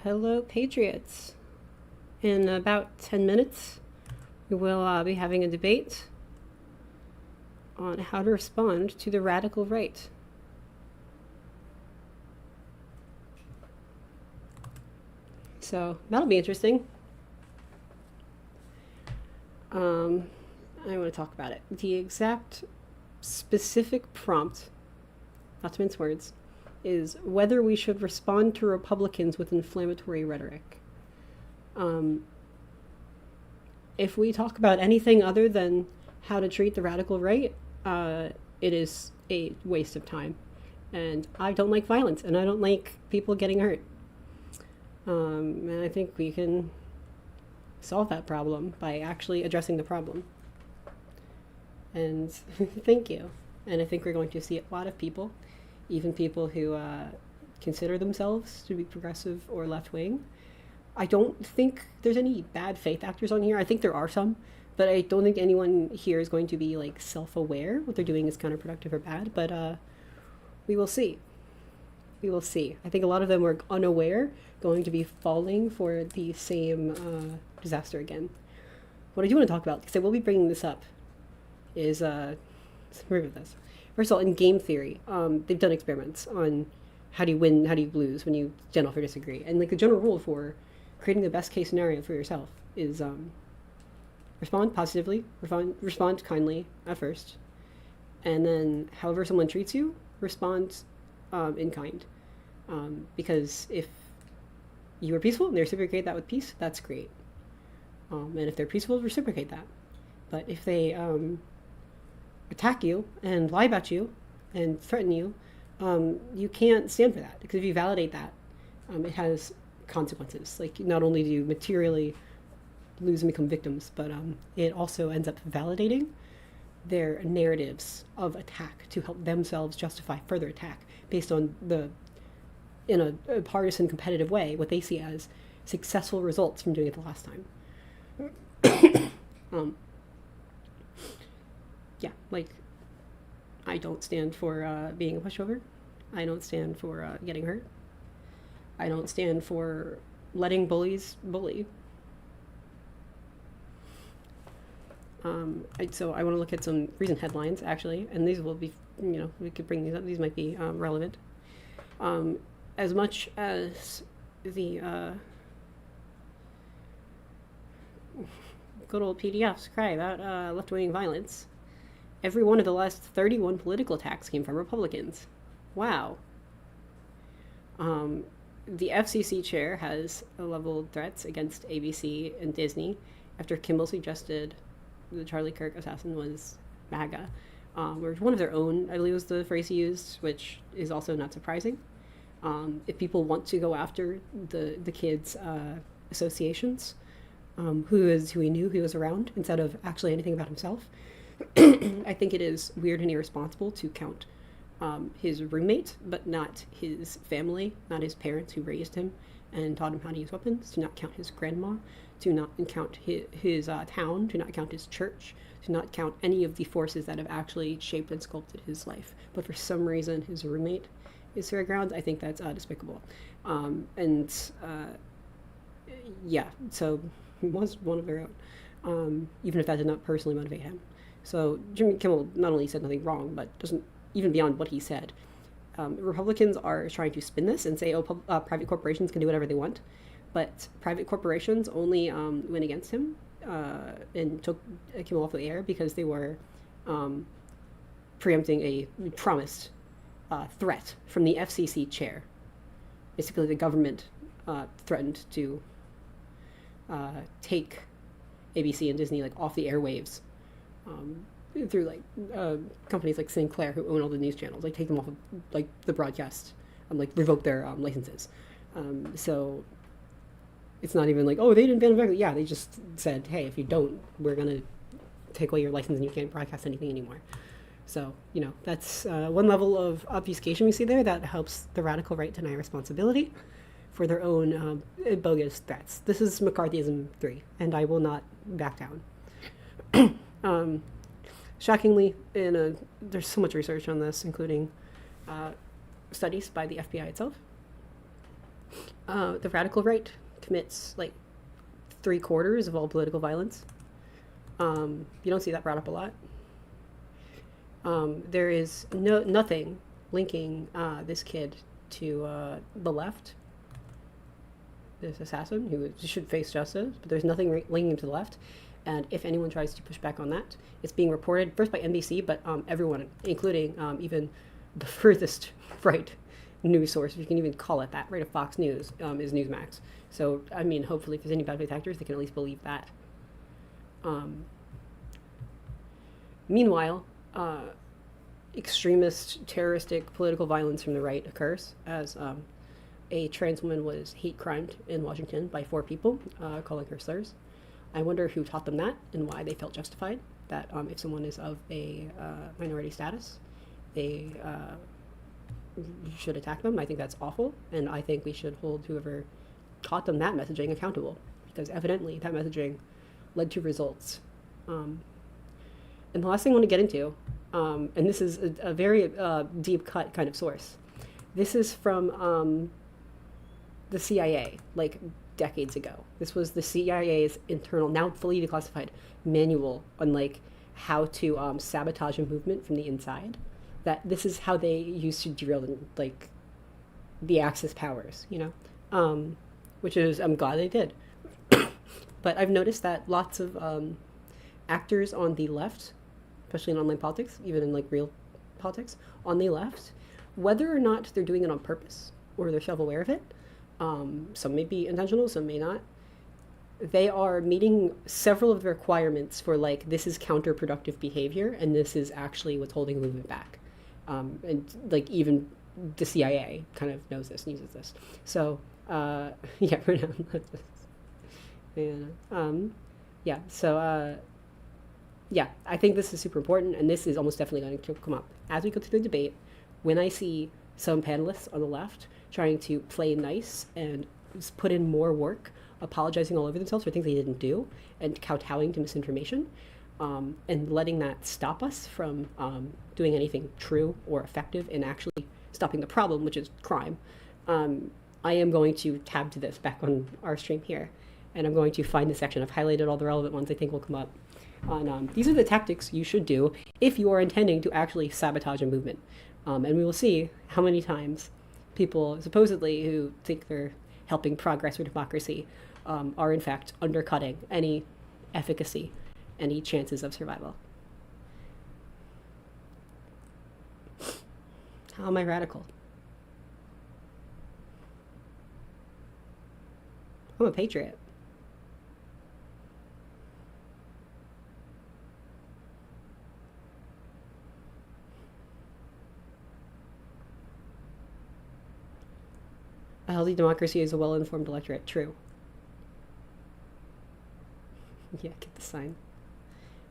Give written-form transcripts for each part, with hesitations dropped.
Hello, Patriots. In about 10 minutes, we will be having a debate on how to respond to the radical right. So that'll be interesting. I want to talk about it. The exact specific prompt, not to mince words, is whether we should respond to Republicans with inflammatory rhetoric. If we talk about anything other than how to treat the radical right, it is a waste of time. And I don't like violence, and I don't like people getting hurt. And I think we can solve that problem by actually addressing the problem. And thank you. And I think we're going to see a lot of people, even people who consider themselves to be progressive or left-wing. I don't think there's any bad faith actors on here. I think there are some, but I don't think anyone here is going to be like self-aware what they're doing is counterproductive or bad, but we will see. We will see. I think a lot of them were unaware, going to be falling for the same disaster again. What I do want to talk about, because I will be bringing this up, is let's move with this. First of all, in game theory, they've done experiments on how do you win, how do you lose when you stand off or disagree. And like the general rule for creating the best case scenario for yourself is respond positively, respond kindly at first, and then however someone treats you, respond in kind. Because if you are peaceful and they reciprocate that with peace, that's great. And if they're peaceful, reciprocate that. But if they attack you and lie about you and threaten you, you can't stand for that, because if you validate that, it has consequences. Like, not only do you materially lose and become victims, but it also ends up validating their narratives of attack to help themselves justify further attack based on in a partisan competitive way, what they see as successful results from doing it the last time. Yeah, like, I don't stand for being a pushover. I don't stand for getting hurt. I don't stand for letting bullies bully. So I want to look at some recent headlines, actually, and these will be, we could bring these up. These might be relevant. As much as the good old PDFs cry about left-wing violence, every one of the last 31 political attacks came from Republicans. Wow. The FCC chair has leveled threats against ABC and Disney after Kimmel suggested the Charlie Kirk assassin was MAGA, or one of their own, I believe was the phrase he used, which is also not surprising. If people want to go after the kids' associations, who he knew, who was around, instead of actually anything about himself, I think it is weird and irresponsible to count his roommate, but not his family, not his parents who raised him and taught him how to use weapons, to not count his grandma, to not count his town, to not count his church, to not count any of the forces that have actually shaped and sculpted his life. But for some reason, his roommate is fair ground. I think that's despicable. Yeah, so he was one of their own, even if that did not personally motivate him. So Jimmy Kimmel not only said nothing wrong, but doesn't, even beyond what he said, Republicans are trying to spin this and say, private corporations can do whatever they want. But private corporations only went against him and took Kimmel off the air because they were preempting a promised threat from the FCC chair. Basically, the government threatened to take ABC and Disney off the airwaves through companies like Sinclair, who own all the news channels, take them off of the broadcast, revoke their licenses. So it's not even they didn't ban it. Yeah, they just said, hey, if you don't, we're gonna take away your license and you can't broadcast anything anymore. So, that's one level of obfuscation we see there that helps the radical right deny responsibility for their own bogus threats. This is McCarthyism 3, and I will not back down. Shockingly, there's so much research on this, including studies by the FBI itself. The radical right commits like 3/4 of all political violence. You don't see that brought up a lot. There is nothing linking this kid to the left, this assassin who should face justice, but there's nothing linking him to the left. And if anyone tries to push back on that, it's being reported first by NBC, but everyone, including even the furthest right news source, if you can even call it that, right, of Fox News, is Newsmax. So, I mean, hopefully if there's any bad faith actors, they can at least believe that. Meanwhile, extremist, terroristic, political violence from the right occurs as a trans woman was hate crimed in Washington by 4 people, calling her slurs. I wonder who taught them that and why they felt justified that if someone is of a minority status, they should attack them. I think that's awful, and I think we should hold whoever taught them that messaging accountable, because evidently that messaging led to results. And the last thing I want to get into, and this is a very deep cut kind of source. This is from the CIA, like decades ago. This was the CIA's internal, now fully declassified, manual on like how to sabotage a movement from the inside. That this is how they used to drill like the Axis powers, you know, which is, I'm glad they did. But I've noticed that lots of actors on the left, especially in online politics, even in like real politics, on the left, whether or not they're doing it on purpose or they're self-aware of it, some may be intentional, some may not, they are meeting several of the requirements for like, this is counterproductive behavior and this is actually what's holding the movement back. And like even the CIA kind of knows this and uses this. So yeah, for now. Yeah, so yeah, I think this is super important, and this is almost definitely going to come up as we go through the debate. When I see some panelists on the left trying to play nice and put in more work, apologizing all over themselves for things they didn't do, and kowtowing to misinformation, and letting that stop us from doing anything true or effective in actually stopping the problem, which is crime, I am going to tab to this back on our stream here, and I'm going to find the section. I've highlighted all the relevant ones I think will come up. On these are the tactics you should do if you are intending to actually sabotage a movement. And we will see how many times people supposedly who think they're helping progress or democracy are in fact undercutting any efficacy, any chances of survival. How am I radical? I'm a patriot. A healthy democracy is a well-informed electorate. True. Yeah, get the sign.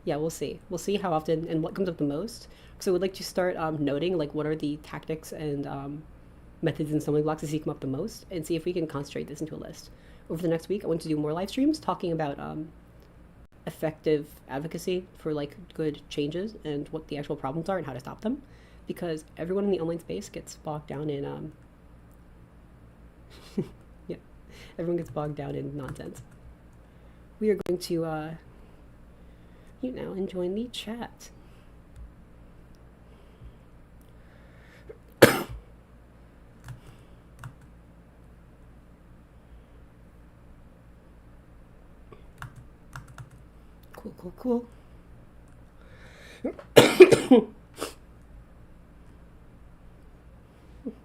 Yeah, we'll see. We'll see how often and what comes up the most. So we'd like to start noting like what are the tactics and methods and stumbling blocks that see come up the most, and see if we can concentrate this into a list. Over the next week, I want to do more live streams talking about effective advocacy for like good changes and what the actual problems are and how to stop them, because everyone in the online space gets bogged down in yeah, everyone gets bogged down in nonsense. We are going to you now and join the chat. Cool.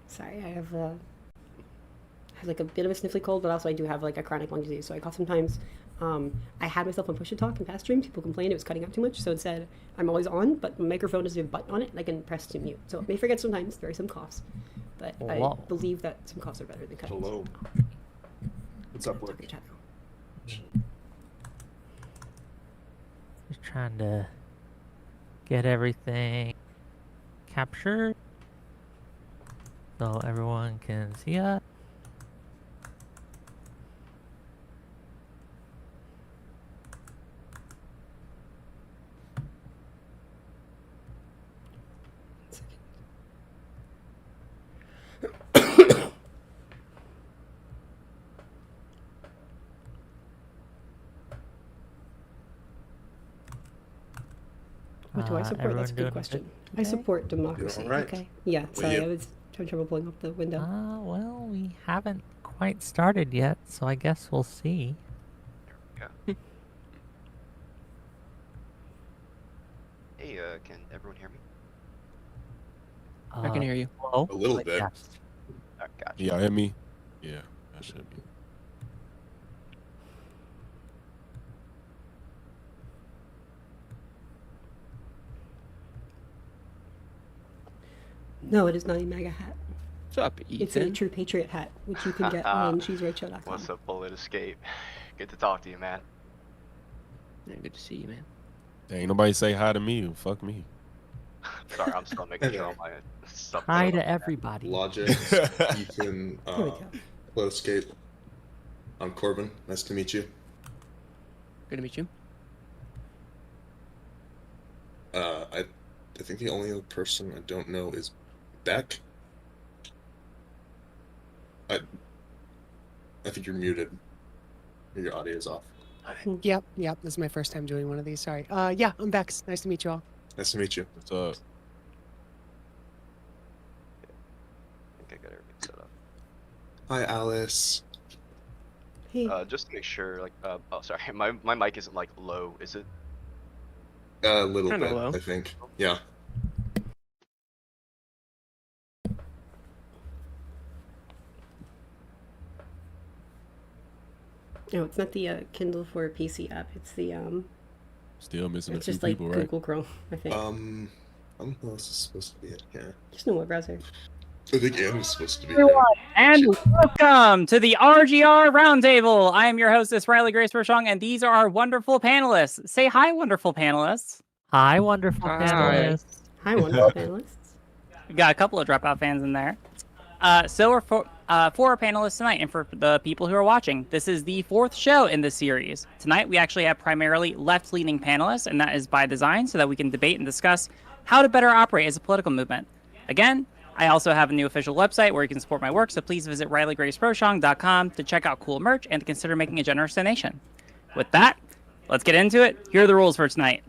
Sorry, I have like a bit of a sniffly cold, but also I do have like a chronic lung disease, so I cough sometimes. I had myself on push to talk in past streams. People complained it was cutting out too much, so instead I'm always on, but my microphone has a button on it and I can press to mute. So I may forget sometimes. There are some coughs, but I believe that some coughs are better than cuts. Hello. What's up, Rick? Just trying to get everything captured so everyone can see us. What do I support? everyone That's a doing good question. I okay? support democracy. all right. Okay. Yeah, Well, sorry, you- I was having trouble pulling up the window. Well, we haven't quite started yet, so I guess we'll see. Yeah. Hey, can everyone hear me? I can hear you. Hello? A little bit. Yes. Gotcha. Yeah, hear me? Yeah, that should be. No, it is not a MAGA hat. What's up, It's a Ethan? true patriot hat, which you can get on she'srightshow.com. What's up, Bullet Escape? Good to talk to you, man. Yeah, good to see you, man. Ain't nobody say hi to me. Fuck me. Sorry, I'm still making sure all my stuff. Hi set to up. everybody. Logic, Ethan, There we go. Blood Escape. I'm Corbin. Nice to meet you. Good to meet you. I think the only other person I don't know is Beck. I think you're muted. Your audio is off. Yep. This is my first time doing one of these. Sorry. Yeah, I'm Bex. Nice to meet you all. Nice to meet you. What's up? I think I got everything set up. Hi, Alice. Hey, Just to make sure, like, oh, sorry, my mic isn't like low, is it? A little Kinda bit, low. I think. Yeah. no, it's not the Kindle for PC app. It's the Still missing it's a few just like people, right? Google Chrome, I think. I don't know if this is supposed to be it. Yeah. Just no web browser. I think Anne was supposed to be Everyone, and welcome to the RGR Roundtable. I am your hostess, Riley Grace Bershong, and these are our wonderful panelists. Say hi, wonderful panelists. Hi, wonderful Hi. panelists. Hi, wonderful panelists. We've got a couple of Dropout fans in there. So for our panelists tonight, and for the people who are watching, this is the 4th show in this series. Tonight, we actually have primarily left-leaning panelists, and that is by design, so that we can debate and discuss how to better operate as a political movement. Again, I also have a new official website where you can support my work, so please visit RileyGraceBroshong.com to check out cool merch and to consider making a generous donation. With that, let's get into it. Here are the rules for tonight.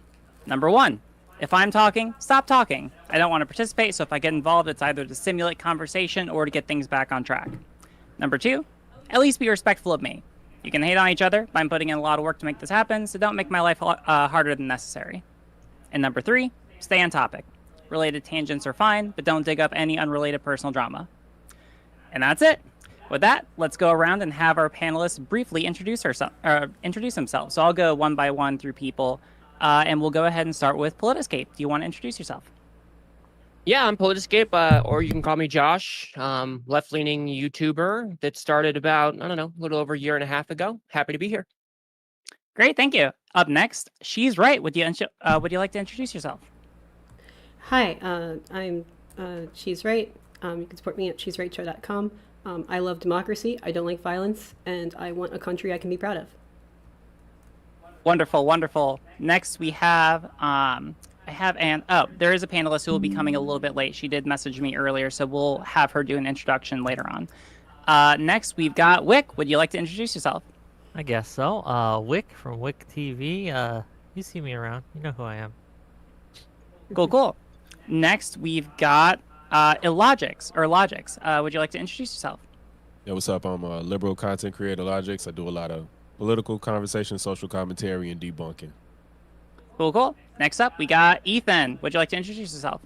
Number 1, if I'm talking, stop talking. I don't want to participate, so if I get involved, it's either to simulate conversation or to get things back on track. Number 2, at least be respectful of me. You can hate on each other, but I'm putting in a lot of work to make this happen, so don't make my life harder than necessary. And number 3, stay on topic. Related tangents are fine, but don't dig up any unrelated personal drama. And that's it. With that, let's go around and have our panelists briefly introduce themselves. So I'll go one by one through people, and we'll go ahead and start with Politiscape. Do you want to introduce yourself? Yeah, I'm Politiscape, or you can call me Josh, left-leaning YouTuber that started about, I don't know, a little over a year and a half ago. Happy to be here. Great, thank you. Up next, She's Right. Would you like to introduce yourself? Hi, I'm She's Right. You can support me at she'srightshow.com. I love democracy. I don't like violence, and I want a country I can be proud of. Wonderful, wonderful. Next, we have there is a panelist who will be coming a little bit late. She did message me earlier, so we'll have her do an introduction later on. Next, we've got Wick. Would you like to introduce yourself? I guess so. Wick from Wick TV. You see me around. You know who I am. Cool. Next, we've got Logix. Would you like to introduce yourself? Yeah, what's up? I'm a liberal content creator, Logix. I do a lot of political conversation, social commentary, and debunking. Cool. Next up, we got Ethan. Would you like to introduce yourself?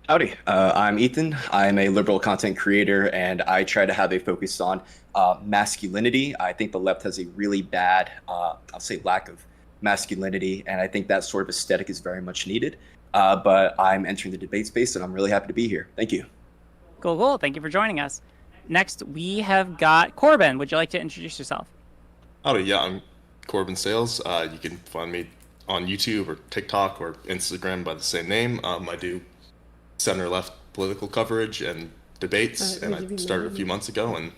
Howdy, I'm Ethan. I'm a liberal content creator, and I try to have a focus on masculinity. I think the left has a really bad, I'll say, lack of masculinity, and I think that sort of aesthetic is very much needed. But I'm entering the debate space, and I'm really happy to be here. Thank you. Cool. Thank you for joining us. Next, we have got Corbin. Would you like to introduce yourself? Howdy, yeah, I'm Corbin Sales. You can find me on YouTube or TikTok or Instagram by the same name. I do center-left political coverage and debates, and I started a few months ago, and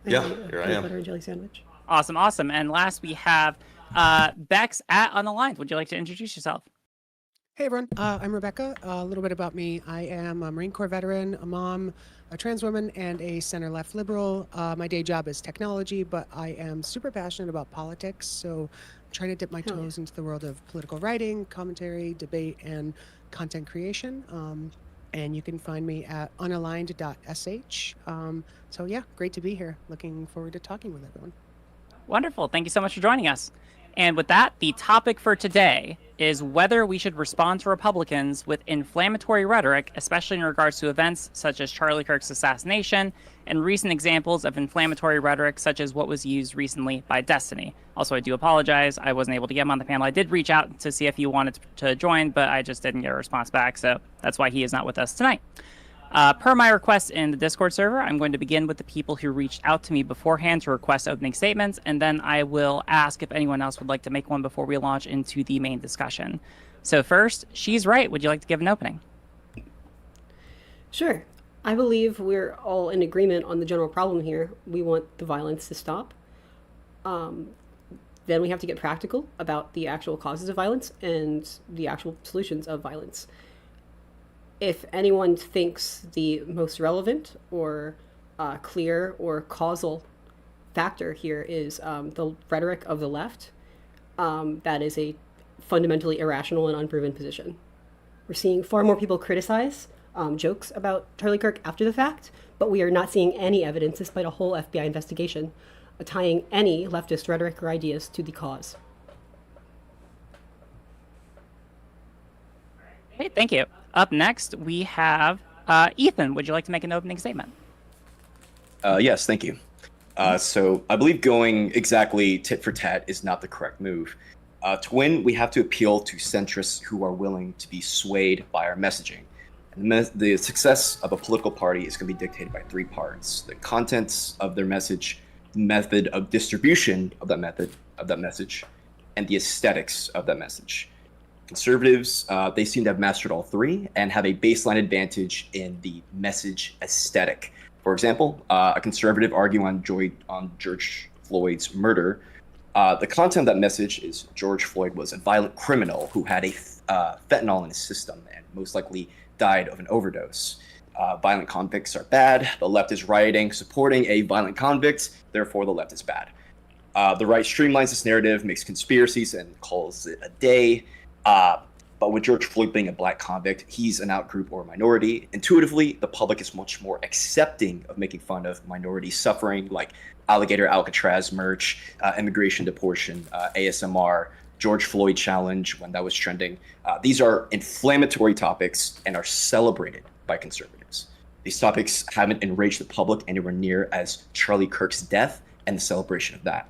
yeah, here I am. Butter and jelly sandwich. Awesome. And last, we have Bex at Unaligned. Would you like to introduce yourself? Hey everyone, I'm Rebecca. A little bit about me. I am a Marine Corps veteran, a mom, a trans woman, and a center-left liberal. My day job is technology, but I am super passionate about politics. So trying to dip my toes into the world of political writing, commentary, debate, and content creation. And you can find me at unaligned.sh. So yeah, great to be here. Looking forward to talking with everyone. Wonderful. Thank you so much for joining us. And with that, the topic for today is whether we should respond to Republicans with inflammatory rhetoric, especially in regards to events such as Charlie Kirk's assassination and recent examples of inflammatory rhetoric, such as what was used recently by Destiny. Also, I do apologize. I wasn't able to get him on the panel. I did reach out to see if he wanted to join, but I just didn't get a response back. So that's why he is not with us tonight. Per my request in the Discord server, I'm going to begin with the people who reached out to me beforehand to request opening statements, and then I will ask if anyone else would like to make one before we launch into the main discussion. So first, She's Right. Would you like to give an opening? Sure. I believe we're all in agreement on the general problem here. We want the violence to stop. Then we have to get practical about the actual causes of violence and the actual solutions of violence. If anyone thinks the most relevant or clear or causal factor here is the rhetoric of the left, that is a fundamentally irrational and unproven position. We're seeing far more people criticize jokes about Charlie Kirk after the fact, but we are not seeing any evidence, despite a whole FBI investigation, tying any leftist rhetoric or ideas to the cause. Okay, thank you. Up next, we have Ethan. Would you like to make an opening statement? Yes, thank you. So I believe going exactly tit for tat is not the correct move. To win, we have to appeal to centrists who are willing to be swayed by our messaging. And the success of a political party is going to be dictated by three parts: the contents of their message, the method of distribution of that message, and the aesthetics of that message. Conservatives, they seem to have mastered all three and have a baseline advantage in the message aesthetic. For example, a conservative arguing on George Floyd's murder. The content of that message is George Floyd was a violent criminal who had a fentanyl in his system and most likely died of an overdose. Violent convicts are bad. The left is rioting, supporting a violent convict. Therefore, the left is bad. The right streamlines this narrative, makes conspiracies, and calls it a day. But with George Floyd being a black convict, he's an outgroup or minority. Intuitively, the public is much more accepting of making fun of minority suffering, like alligator Alcatraz merch, immigration deportation, ASMR, George Floyd challenge when that was trending. These are inflammatory topics and are celebrated by conservatives. These topics haven't enraged the public anywhere near as Charlie Kirk's death and the celebration of that.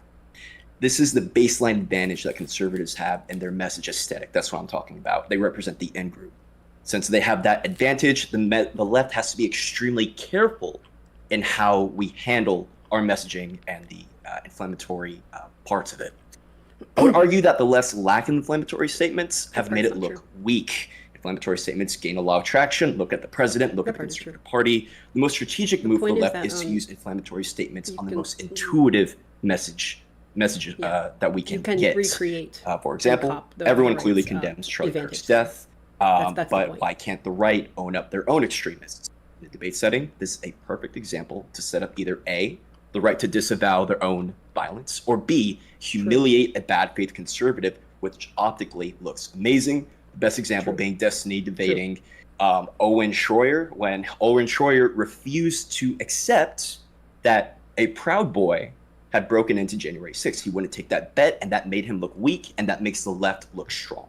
This is the baseline advantage that conservatives have in their message aesthetic. That's what I'm talking about. They represent the in group. Since they have that advantage, the left has to be extremely careful in how we handle our messaging and the inflammatory parts of it. I would argue that the left's lack of inflammatory statements have made it look weak. Inflammatory statements gain a lot of traction. Look at the president, look at the Conservative Party. The most strategic move for the left is to use inflammatory statements on the most intuitive messages that we can get. Recreate. For example, everyone clearly condemns Charlie Kirk's death, but why can't the right own up their own extremists? In a debate setting, this is a perfect example to set up either A, the right to disavow their own violence, or B, humiliate a bad faith conservative, which optically looks amazing. The best example being Destiny debating Owen Schroyer, when Owen Schroyer refused to accept that a Proud Boy had broken into January 6th. He wouldn't take that bet, and that made him look weak, and that makes the left look strong.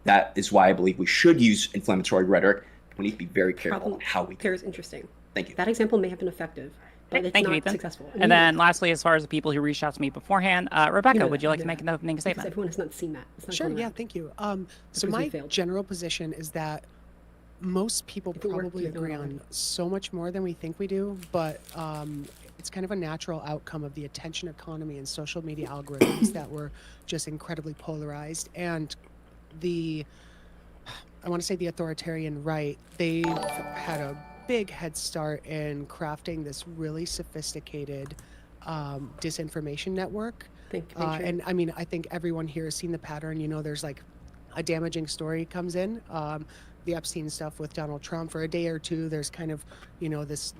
That is why I believe we should use inflammatory rhetoric. We need to be very careful on how we do it. Is interesting. Thank you. That example may have been effective, but it's not successful. And then lastly, as far as the people who reached out to me beforehand, Rebecca, would you like to make an opening statement? Everyone has not seen that. Sure, yeah, thank you. So my general position is that most people probably agree on so much more than we think we do, but it's kind of a natural outcome of the attention economy and social media algorithms that were just incredibly polarized. And I want to say the authoritarian right, they've had a big head start in crafting this really sophisticated disinformation network. And I mean, I think everyone here has seen the pattern. You know, there's like a damaging story comes in. the Epstein stuff with Donald Trump for a day or two. There's kind of, this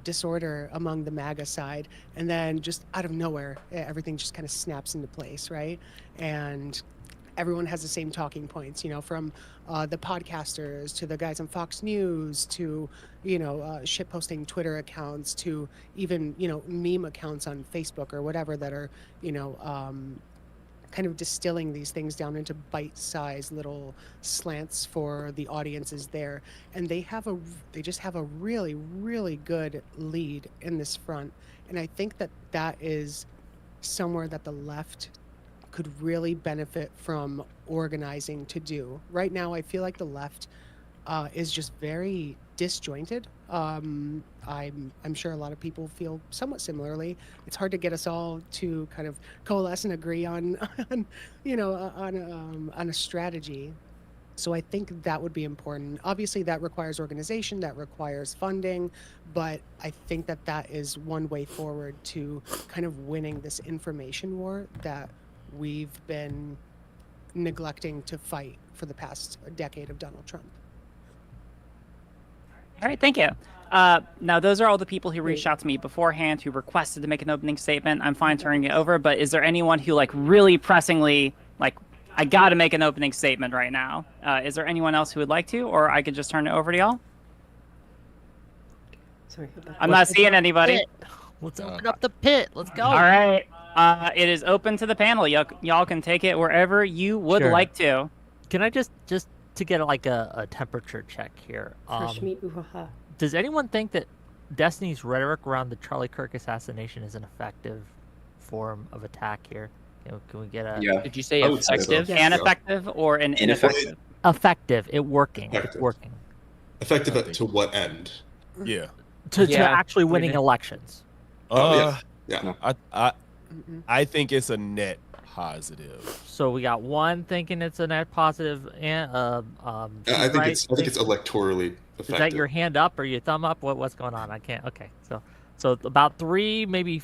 disorder among the MAGA side, and then just out of nowhere, everything just kind of snaps into place, right? And everyone has the same talking points, from the podcasters to the guys on Fox News to, shitposting Twitter accounts to even, meme accounts on Facebook or whatever that are, kind of distilling these things down into bite-sized little slants for the audiences there. And they just have a really, really good lead in this front. And I think that is somewhere that the left could really benefit from organizing to do. Right now, I feel like the left is just very disjointed. I'm sure a lot of people feel somewhat similarly. It's hard to get us all to kind of coalesce and agree on a strategy. So I think that would be important. Obviously, that requires organization, that requires funding, but I think that is one way forward to kind of winning this information war that we've been neglecting to fight for the past decade of Donald Trump. All right, thank you. Now, those are all the people who reached out to me beforehand, who requested to make an opening statement. I'm fine turning it over, but is there anyone who, really pressingly, I got to make an opening statement right now? Is there anyone else who would like to, or I could just turn it over to y'all? Sorry. I'm not seeing anybody. Let's open up the pit. Let's go. All right. It is open to the panel. Y'all can take it wherever you would like to. Can I just to get a temperature check here? Fresh meat, ooh-ha-ha. Does anyone think that Destiny's rhetoric around the Charlie Kirk assassination is an effective form of attack here? Can we get a... Yeah. Did you say effective? Yes. Ineffective or ineffective? Effective. It's working. Effective to what end? Yeah. To actually winning elections. Yeah. I think it's a net positive. So we got one thinking it's a net positive, and I think it's electorally effective. Is that your hand up or your thumb up? What's going on? I can't. Okay, so about 3, maybe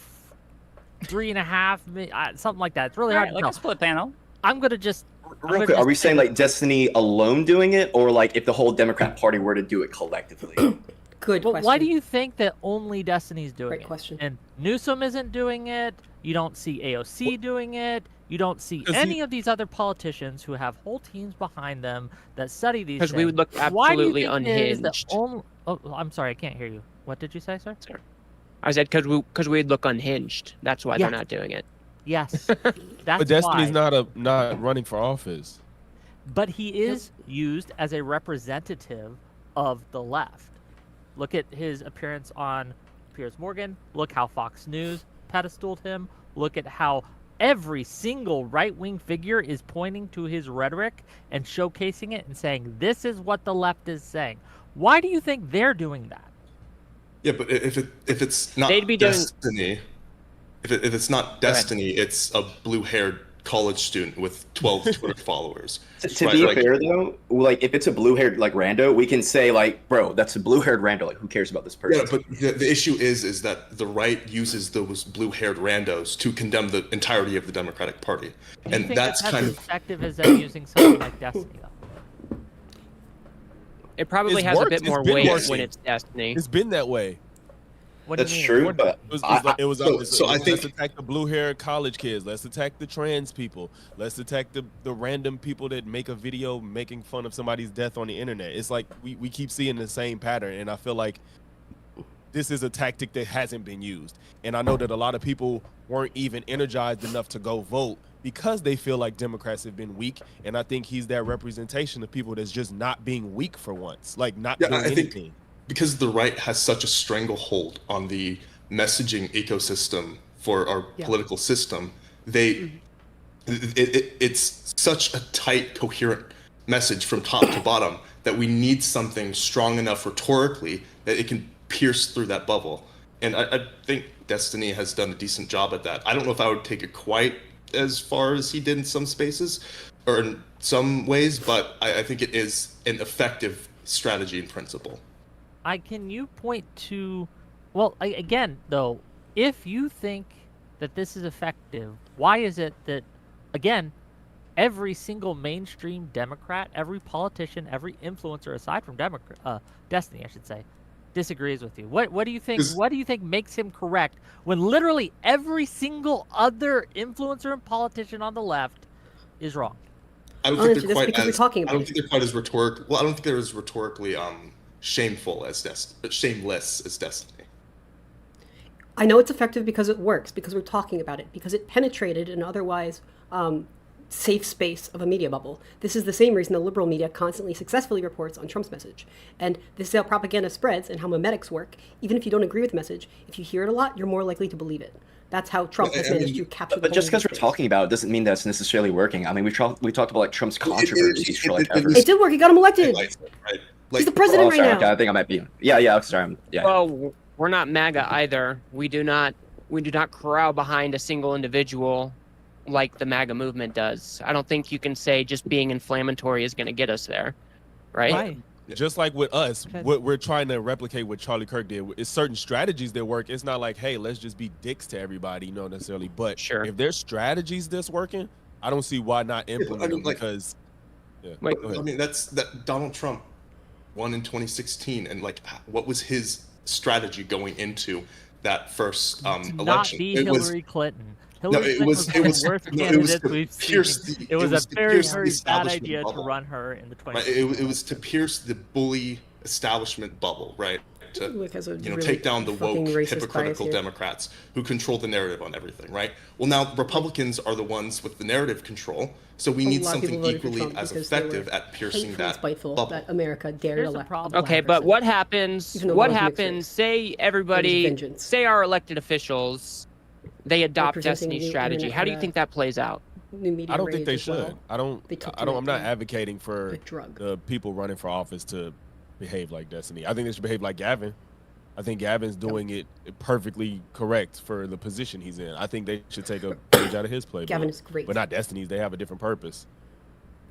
3.5, something like that. It's really hard to tell. Like a split panel. I'm gonna just. Real quick, are we saying Destiny alone doing it, or if the whole Democrat Party were to do it collectively? Good question. Why do you think that only Destiny's doing it? Great question. And Newsom isn't doing it. You don't see AOC doing it. You don't see any of these other politicians who have whole teams behind them that study these things. Because we would look absolutely unhinged. I'm sorry, I can't hear you. What did you say, sir? I said because we'd look unhinged. That's why they're not doing it. Yes, that's but Destiny's not running for office. But he is used as a representative of the left. Look at his appearance on Piers Morgan. Look how Fox News pedestaled him. Look at how every single right-wing figure is pointing to his rhetoric and showcasing it and saying, this is what the left is saying. Why do you think they're doing that? Yeah, but if it's not Destiny, if it's not Destiny, it's a blue-haired college student with 12 Twitter followers. To be fair, though, if it's a blue-haired rando, we can say bro, that's a blue-haired rando. Who cares about this person? Yeah, but the issue is that the right uses those blue-haired randos to condemn the entirety of the Democratic Party, and that's kind of effective as them using something like Destiny. Though? It probably has a bit more weight when it's Destiny. It's been that way. That's true, but it was I think let's attack the blue-haired college kids. Let's attack the trans people. Let's attack the random people that make a video making fun of somebody's death on the internet. It's we keep seeing the same pattern, and I feel like this is a tactic that hasn't been used. And I know that a lot of people weren't even energized enough to go vote because they feel like Democrats have been weak, and I think he's that representation of people that's just not being weak for once, not doing anything. Because the right has such a stranglehold on the messaging ecosystem for our political system, it's such a tight, coherent message from top to bottom that we need something strong enough rhetorically that it can pierce through that bubble. And I think Destiny has done a decent job at that. I don't know if I would take it quite as far as he did in some spaces or in some ways, but I think it is an effective strategy in principle. Can you point to, again, though, if you think that this is effective, why is it that, again, every single mainstream Democrat, every politician, every influencer aside from Destiny, I should say, disagrees with you. What do you think? What do you think makes him correct when literally every single other influencer and politician on the left is wrong? I don't think they're quite as. I don't think they're quite as rhetoric. Well, I don't think they're as rhetorically shameful as shameless as Destiny. I know it's effective because it works, because we're talking about it, because it penetrated an otherwise safe space of a media bubble. This is the same reason the liberal media constantly successfully reports on Trump's message. And this is how propaganda spreads and how memetics work. Even if you don't agree with the message, if you hear it a lot, you're more likely to believe it. That's how Trump has managed to capture the But just because we're talking about it doesn't mean that's necessarily working. I mean, we talked about like Trump's controversies for like ever. It did work. He got him elected. Right? He's the president right now. Okay, I think I might be. Yeah. Sorry. Yeah. Well, we're not MAGA either. We do not corral behind a single individual like the MAGA movement does. I don't think you can say just being inflammatory is going to get us there, right? Right. Just like with us, what we're trying to replicate what Charlie Kirk did is certain strategies that work. It's not like, hey, let's just be dicks to everybody, necessarily. But sure, if there's strategies that's working, I don't see why not implement them because. Yeah. I mean, that Donald Trump won in 2016, and like, what was his strategy going into that first election? Not be Hillary Clinton. It was the worst candidate we've seen. It was a very, very bad idea to run her in the 2020s. Right? It was to pierce the bully establishment bubble, right? To really take down the woke, hypocritical Democrats who control the narrative on everything, right? Well, now Republicans are the ones with the narrative control, so we need something equally as effective at piercing that bubble. That America dared elect. Okay, but what happens? What happens? Say everybody, say our elected officials, they adopt Destiny's strategy. How do you think that plays out? I don't think they should. I'm not advocating for the people running for office to behave like Destiny. I think they should behave like Gavin. I think Gavin's doing it perfectly correct for the position he's in. I think they should take a page out of his playbook. Gavin is great. But not Destiny's. They have a different purpose.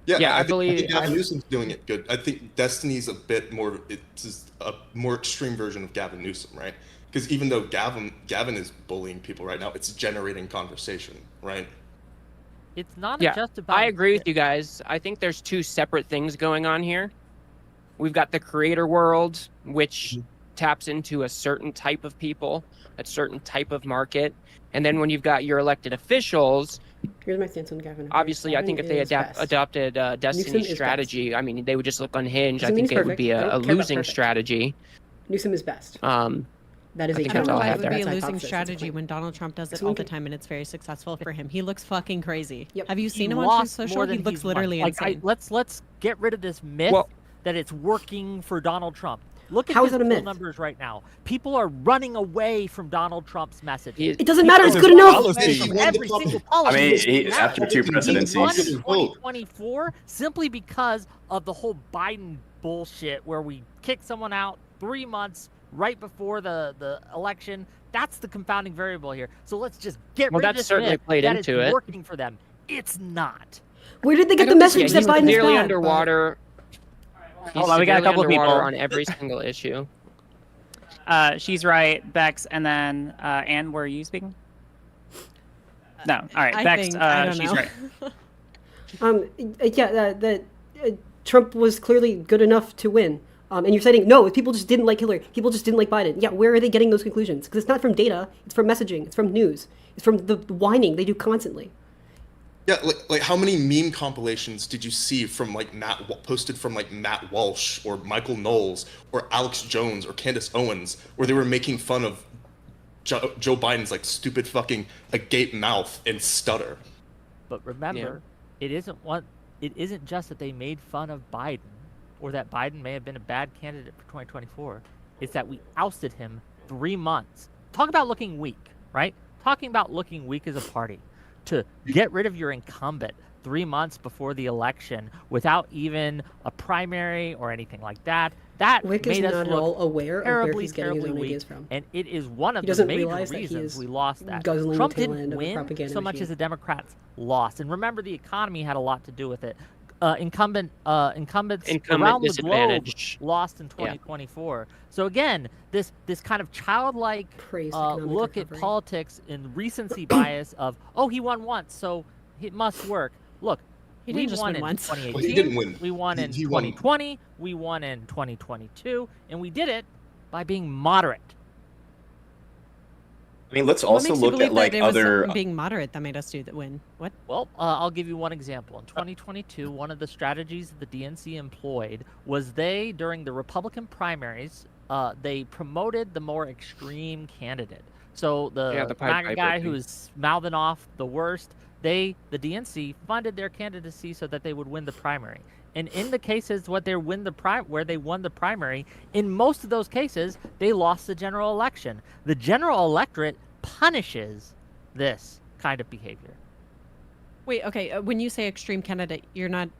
Yeah, I think Gavin Newsom's doing it good. I think Destiny's a bit more, it's a more extreme version of Gavin Newsom, right? Because even though Gavin is bullying people right now, it's generating conversation, right? It's not just about... I agree with you guys. I think there's two separate things going on here. We've got the creator world, which taps into a certain type of people, a certain type of market. And then when you've got your elected officials... Here's my stance on Gavin. Obviously, I think if they adopted Destiny's strategy, I mean, they would just look unhinged. I think it would be a losing strategy. Newsom is best. That is I don't know why it would be a losing strategy when Donald Trump does it all the time and it's very successful for him. He looks fucking crazy. Yep. Have you seen him on Truth Social? He looks literally insane. Let's get rid of this myth that it's working for Donald Trump. Look at his poll numbers right now. People are running away from Donald Trump's message. It doesn't matter. It's good enough. Every single policy. I mean, after two presidencies. He won in 2024 simply because of the whole Biden bullshit where we kick someone out 3 months right before the election. That's the confounding variable here. So let's just get rid of this myth that it's working for them. It's not. Where did they get the message that Biden's severely bad? underwater. Hold on, we got a couple of people on every single issue. She's right, Bex, and then Anne, were you speaking? No, all right, Bex. She's right. Trump was clearly good enough to win. And you're saying, no, people just didn't like Hillary. People just didn't like Biden. Yeah, where are they getting those conclusions? Because it's not from data. It's from messaging. It's from news. It's from the whining they do constantly. Yeah, like how many meme compilations did you see from posted from Matt Walsh or Michael Knowles or Alex Jones or Candace Owens where they were making fun of Joe Biden's stupid fucking agape mouth and stutter. But remember, it isn't just that they made fun of Biden or that Biden may have been a bad candidate for 2024. It's that we ousted him 3 months. Talk about looking weak, right? Talking about looking weak as a party. To get rid of your incumbent 3 months before the election without even a primary or anything like that. That Wick made is us not at all aware of where he's getting his own weak, ideas from. And it is one of the major reasons we lost that. Trump didn't win so much as the Democrats lost. And remember, the economy had a lot to do with it. Incumbents around the globe lost in 2024. So again, this kind of childlike look at politics and recency bias of, oh, he won once, so it must work. Look, He didn't We just won win in once. 2018. Well, he didn't win. We won in He won. 2020. We won in 2022, and we did it by being moderate. I mean, let's What also makes you look believe at like that it was other. being moderate that made us do the win? What? Well, I'll give you one example. In 2022, one of the strategies the DNC employed was during the Republican primaries, they promoted the more extreme candidate. So the Pied MAGA Piper guy thing. who was mouthing off the worst, the DNC funded their candidacy so that they would win the primary. And in the cases where they won the primary, in most of those cases, they lost the general election. The general electorate punishes this kind of behavior. Wait, okay. When you say extreme candidate,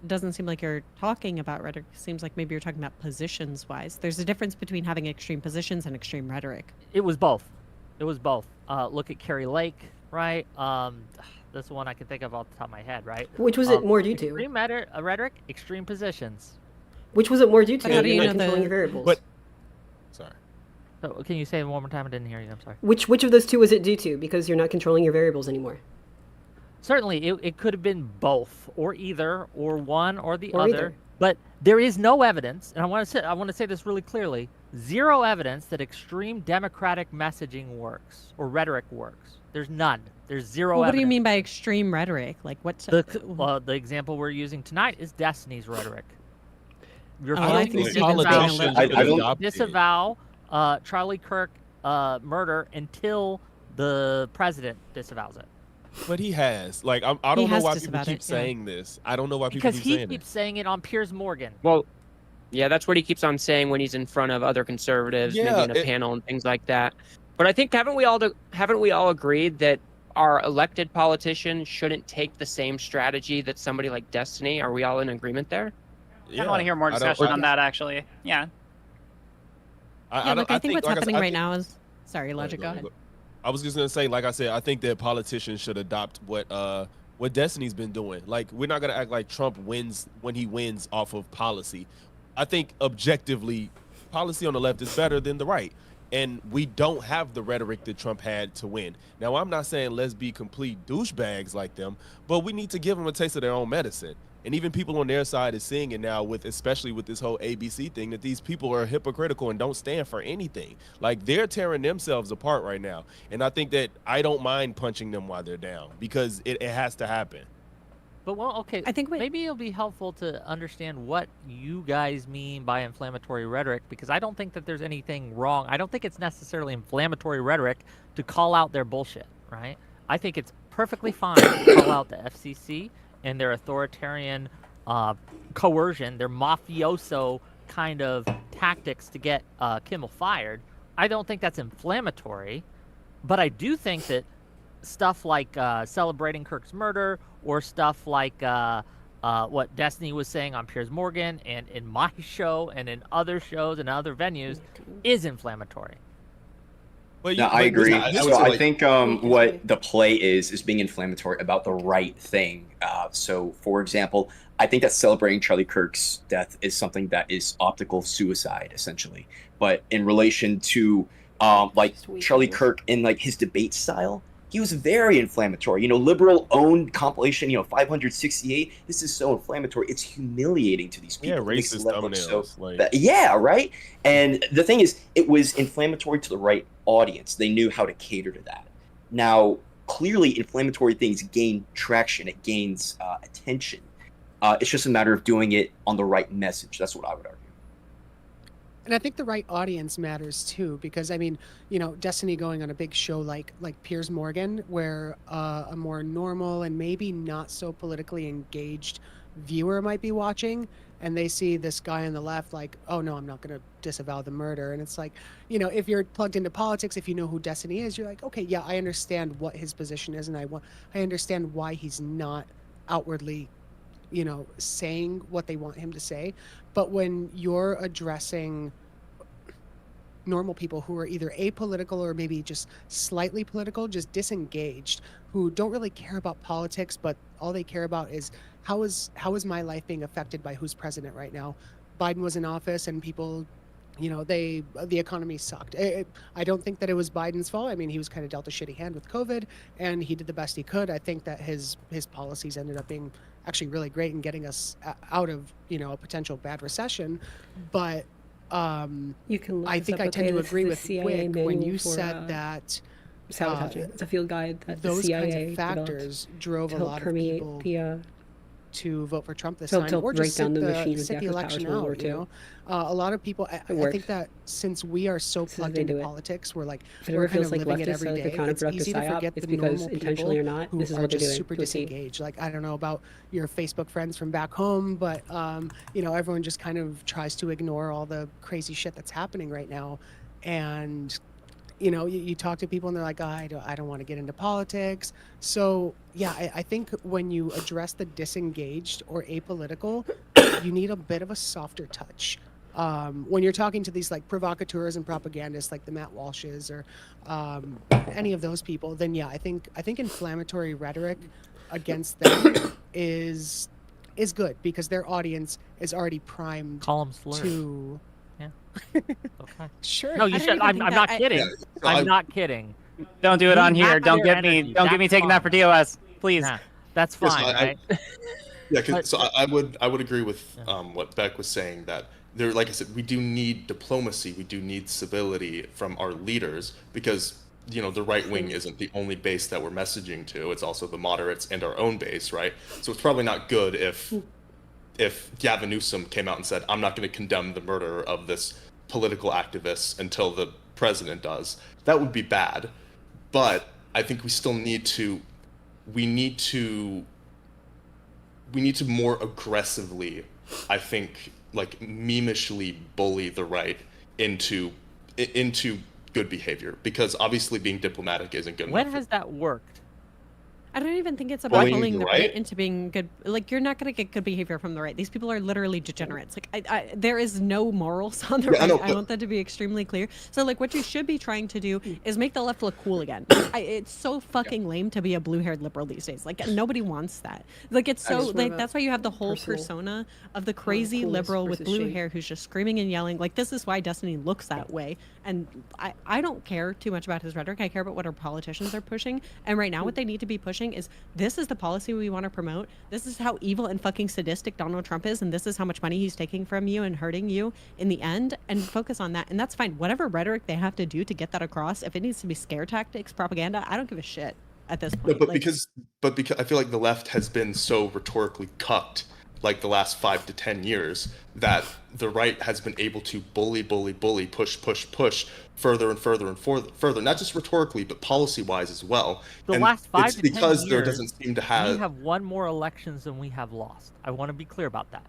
doesn't seem like you're talking about rhetoric. It seems like maybe you're talking about positions wise. There's a difference between having extreme positions and extreme rhetoric. It was both. Look at Carrie Lake, right? That's the one I can think of off the top of my head, right? Which was it more due to? Extreme rhetoric, extreme positions. Which was it more due to? But how do you Not know controlling your the- variables. But sorry. So can you say it one more time? I didn't hear you. I'm sorry. Which of those two was it due to? Because you're not controlling your variables anymore. Certainly, it could have been both, or either, or one, or the Or other. either. But there is no evidence, and I want to say this really clearly: zero evidence that extreme Democratic messaging works or rhetoric works. There's none. There's zero Well, what do evidence. you mean by extreme rhetoric? Like what's The example we're using tonight is Destiny's rhetoric. I think Refusing Stephen's being a little- I don't- disavow Charlie Kirk murder until the president disavows it. But he has. Like, I He don't know has why people disavowed keep it, yeah. saying this. I don't know why people Because keep he saying keeps it. saying it on Piers Morgan. Well, yeah, that's what he keeps on saying when he's in front of other conservatives, Yeah, maybe in a panel and things like that. But I think haven't we all agreed that our elected politicians shouldn't take the same strategy that somebody like Destiny? Are we all in agreement there? I want to hear more I don't- discussion on that, actually. Yeah. Yeah, like I think what's like I happening said, right now is sorry, Logic, go ahead. I was just gonna say, like I said, I think that politicians should adopt what Destiny's been doing. Like, we're not gonna act like Trump wins when he wins off of policy. I think objectively, policy on the left is better than the right, and we don't have the rhetoric that Trump had to win. Now, I'm not saying let's be complete douchebags like them, but we need to give them a taste of their own medicine. And even people on their side is seeing it now, especially with this whole ABC thing, that these people are hypocritical and don't stand for anything. Like, they're tearing themselves apart right now. And I think that I don't mind punching them while they're down, because it has to happen. But okay, I think maybe it'll be helpful to understand what you guys mean by inflammatory rhetoric, because I don't think that there's anything wrong. I don't think it's necessarily inflammatory rhetoric to call out their bullshit, right? I think it's perfectly fine to call out the FCC and their authoritarian coercion, their mafioso kind of tactics to get Kimmel fired. I don't think that's inflammatory, but I do think that stuff like celebrating Kirk's murder, or stuff like what Destiny was saying on Piers Morgan and in my show and in other shows and other venues is inflammatory. No, I agree. I think what the play is being inflammatory about the right thing. So, for example, I think that celebrating Charlie Kirk's death is something that is optical suicide, essentially. But in relation to like Charlie Kirk in like his debate style, he was very inflammatory. Liberal-owned compilation, 568. This is so inflammatory. It's humiliating to these people. Yeah, It makes racist them look thumbnails. yeah, right? And the thing is, it was inflammatory to the right audience. They knew how to cater to that. Now, clearly, inflammatory things gain traction. It gains attention. It's just a matter of doing it on the right message. That's what I would argue. And I think the right audience matters too, because I mean, Destiny going on a big show like Piers Morgan, where a more normal and maybe not so politically engaged viewer might be watching, and they see this guy on the left like, oh no, I'm not going to disavow the murder. And it's like, if you're plugged into politics, if you know who Destiny is, you're like, okay, yeah, I understand what his position is, and I understand why he's not outwardly saying what they want him to say. But when you're addressing normal people who are either apolitical or maybe just slightly political, just disengaged, who don't really care about politics, but all they care about is how is my life being affected by who's president right now. Biden was in office and people the economy sucked. I don't think that it was Biden's fault. I mean, he was kind of dealt a shitty hand with COVID, and he did the best he could. I think that his policies ended up being actually really great in getting us out of a potential bad recession. But you can I think I tend to agree with Wick when you said that sabotaging. It's a field guide that those the CIA kinds of factors drove a lot of people to vote for Trump this time, or just sit the election out. A lot of people. I think that since we are so plugged into politics, we're kind of living it every day. It's easy to forget the normal people who are just super disengaged. Like, I don't know about your Facebook friends from back home, but everyone just kind of tries to ignore all the crazy shit that's happening right now, and you talk to people and they're like, I don't want to get into politics. So yeah, I think when you address the disengaged or apolitical, you need a bit of a softer touch. When you're talking to these provocateurs and propagandists like the Matt Walshes or any of those people, then yeah, I think inflammatory rhetoric against them is good, because their audience is already primed to. Yeah. Okay. Sure. No, you should. I'm not kidding. I'm not kidding. Don't do it on here. Don't get me taking that for DOS, please. Nah, that's fine, right? Yeah. So I would agree with what Beck was saying, that there, like I said, we do need diplomacy. We do need civility from our leaders, because the right wing isn't the only base that we're messaging to. It's also the moderates and our own base, right? So it's probably not good if Gavin Newsom came out and said, I'm not going to condemn the murder of this political activist until the president does. That would be bad. But I think we still need to more aggressively, I think, memishly bully the right into good behavior, because obviously being diplomatic isn't good enough. When has that worked? I don't even think it's about bullying the right right into being good. You're not going to get good behavior from the right. These people are literally degenerates. There is no morals on the right. I want that to be extremely clear. So, what you should be trying to do is make the left look cool again. It's so fucking lame to be a blue-haired liberal these days. Nobody wants that. It's so, that's why you have the whole persona of the crazy liberal with blue hair who's just screaming and yelling. This is why Destiny looks that way. And I don't care too much about his rhetoric. I care about what our politicians are pushing. And right now, what they need to be pushing is, this is the policy we want to promote. This is how evil and fucking sadistic Donald Trump is, and this is how much money he's taking from you and hurting you in the end, and focus on that. And that's fine. Whatever rhetoric they have to do to get that across, if it needs to be scare tactics, propaganda, I don't give a shit at this point. But because I feel like the left has been so rhetorically cucked the last 5 to 10 years, that the right has been able to bully, push further and further and further, not just rhetorically, but policy-wise as well. The last 5 to 10 years, it's because there doesn't seem to have... We have won more elections than we have lost. I want to be clear about that.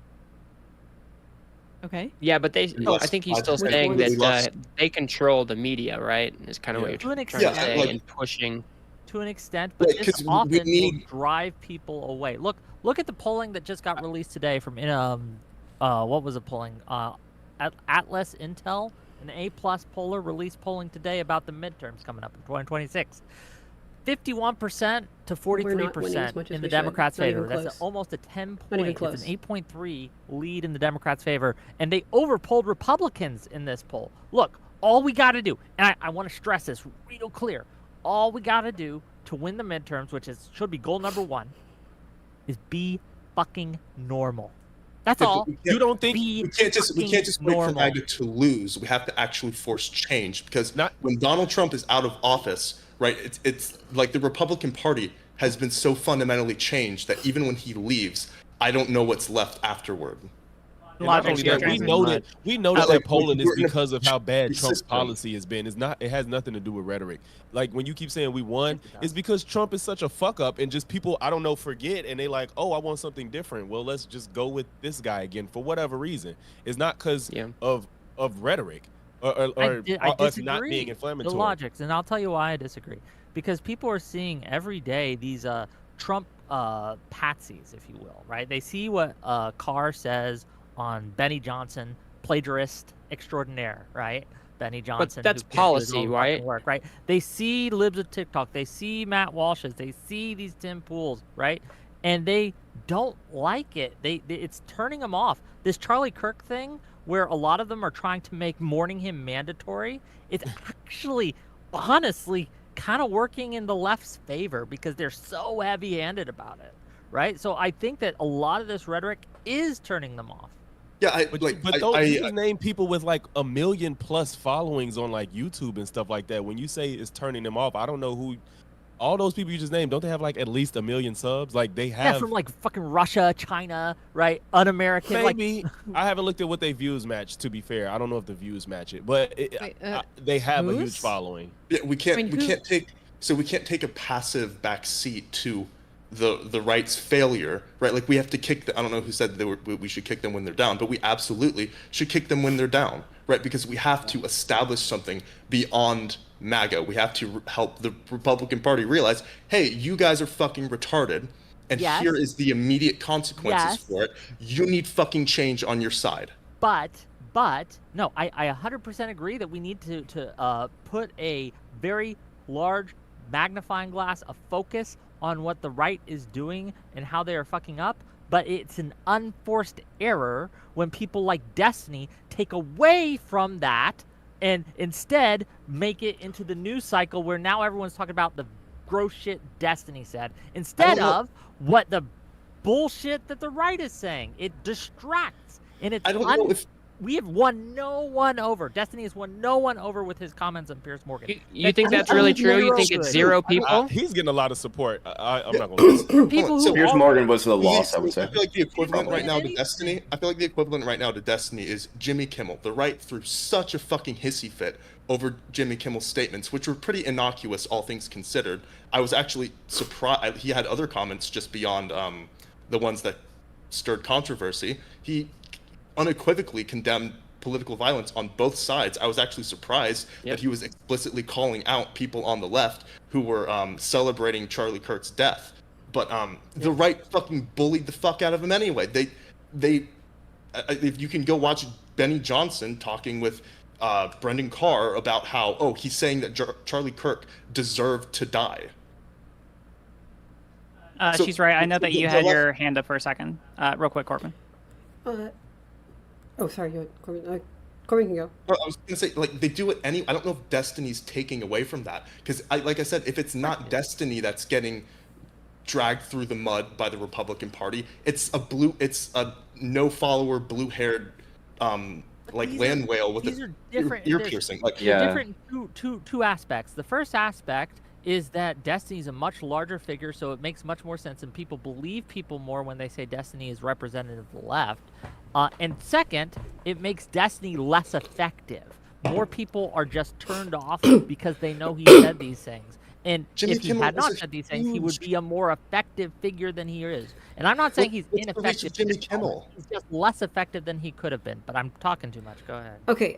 Okay. Yeah, but I think he's still saying that they control the media, right? Is kind of what you're trying to say, and pushing... To an extent, but this often will drive people away. Look at the polling that just got released today from what was it polling? Atlas Intel, an A+ poller released polling today about the midterms coming up in 2026. 51% to 43% in the Democrats' favor. That's almost a 10-point, it's an 8.3 lead in the Democrats' favor, and they overpolled Republicans in this poll. Look, all we got to do, and I want to stress this real clear, all we got to do to win the midterms, which should be goal number 1, is be fucking normal. That's all. You don't think we can't just wait for MAGA to lose? We have to actually force change, because when Donald Trump is out of office, right? It's like the Republican Party has been so fundamentally changed that even when he leaves, I don't know what's left afterward. Not only that, we know that polling is because of how bad Trump's policy has been. It has nothing to do with rhetoric. When you keep saying we won, it's because Trump is such a fuck up, and just people, I don't know, forget, and they oh, I want something different. Well, let's just go with this guy again for whatever reason. It's not because of rhetoric or us not being inflammatory. The logics, and I'll tell you why I disagree. Because people are seeing every day these Trump patsies, if you will, right? They see what Carr says on Benny Johnson, plagiarist extraordinaire, right? Benny Johnson. But that's policy, right? Work, right? They see libs of TikTok. They see Matt Walsh's. They see these Tim Pools, right? And they don't like it. It's turning them off. This Charlie Kirk thing where a lot of them are trying to make mourning him mandatory, it's actually, honestly, kind of working in the left's favor because they're so heavy-handed about it, right? So I think that a lot of this rhetoric is turning them off. Yeah, you just name people with like 1 million plus followings on like YouTube and stuff like that. When you say it's turning them off, I don't know who. All those people you just named, don't they have like at least 1 million subs? Like they have. Yeah, from like fucking Russia, China, right? Un-American. Maybe I haven't looked at what they views match. To be fair, I don't know if the views match it, but they have a huge following. Yeah, we can't take a passive back seat to the right's failure, right? Like we have to kick. I don't know who said we should kick them when they're down, but we absolutely should kick them when they're down, right? Because we have to establish something beyond MAGA. We have to help the Republican Party realize, hey, you guys are fucking retarded, and here is the immediate consequences for it. You need fucking change on your side. But no, I 100% agree that we need to put a very large magnifying glass of focus on what the right is doing and how they are fucking up. But it's an unforced error when people like Destiny take away from that and instead make it into the news cycle where now everyone's talking about the gross shit Destiny said instead of what the bullshit that the right is saying. It distracts, and it's we have won no one over. Destiny has won no one over with his comments on Piers Morgan. You think that's really true? You think it's 0 people? He's getting a lot of support. I'm not going to. People who Piers Morgan was the loss, I would say. I feel like the equivalent right now to Destiny is Jimmy Kimmel. The right threw such a fucking hissy fit over Jimmy Kimmel's statements, which were pretty innocuous, all things considered. I was actually surprised. He had other comments just beyond the ones that stirred controversy. He unequivocally condemned political violence on both sides. I was actually surprised that he was explicitly calling out people on the left who were celebrating Charlie Kirk's death. But the right fucking bullied the fuck out of him anyway. They if you can go watch Benny Johnson talking with Brendan Carr about how, he's saying that Charlie Kirk deserved to die. She's right. I know that you had your hand up for a second. Real quick, Corbin. Sorry, Corbin. Corbin can go. Well, I was gonna say, like, they do it I don't know if Destiny's taking away from that, because like I said, if it's not Destiny that's getting dragged through the mud by the Republican Party, it's a no-follower, blue-haired, land whale with ear piercing. Different two aspects. The first aspect is that Destiny is a much larger figure, so it makes much more sense, and people believe people more when they say Destiny is representative of the left. And second, it makes Destiny less effective. More people are just turned off because they know he said these things. And if he had not said these things, he would be a more effective figure than he is. And I'm not saying he's ineffective. Jimmy Kimmel. He's just less effective than he could have been. But I'm talking too much. Go ahead. Okay,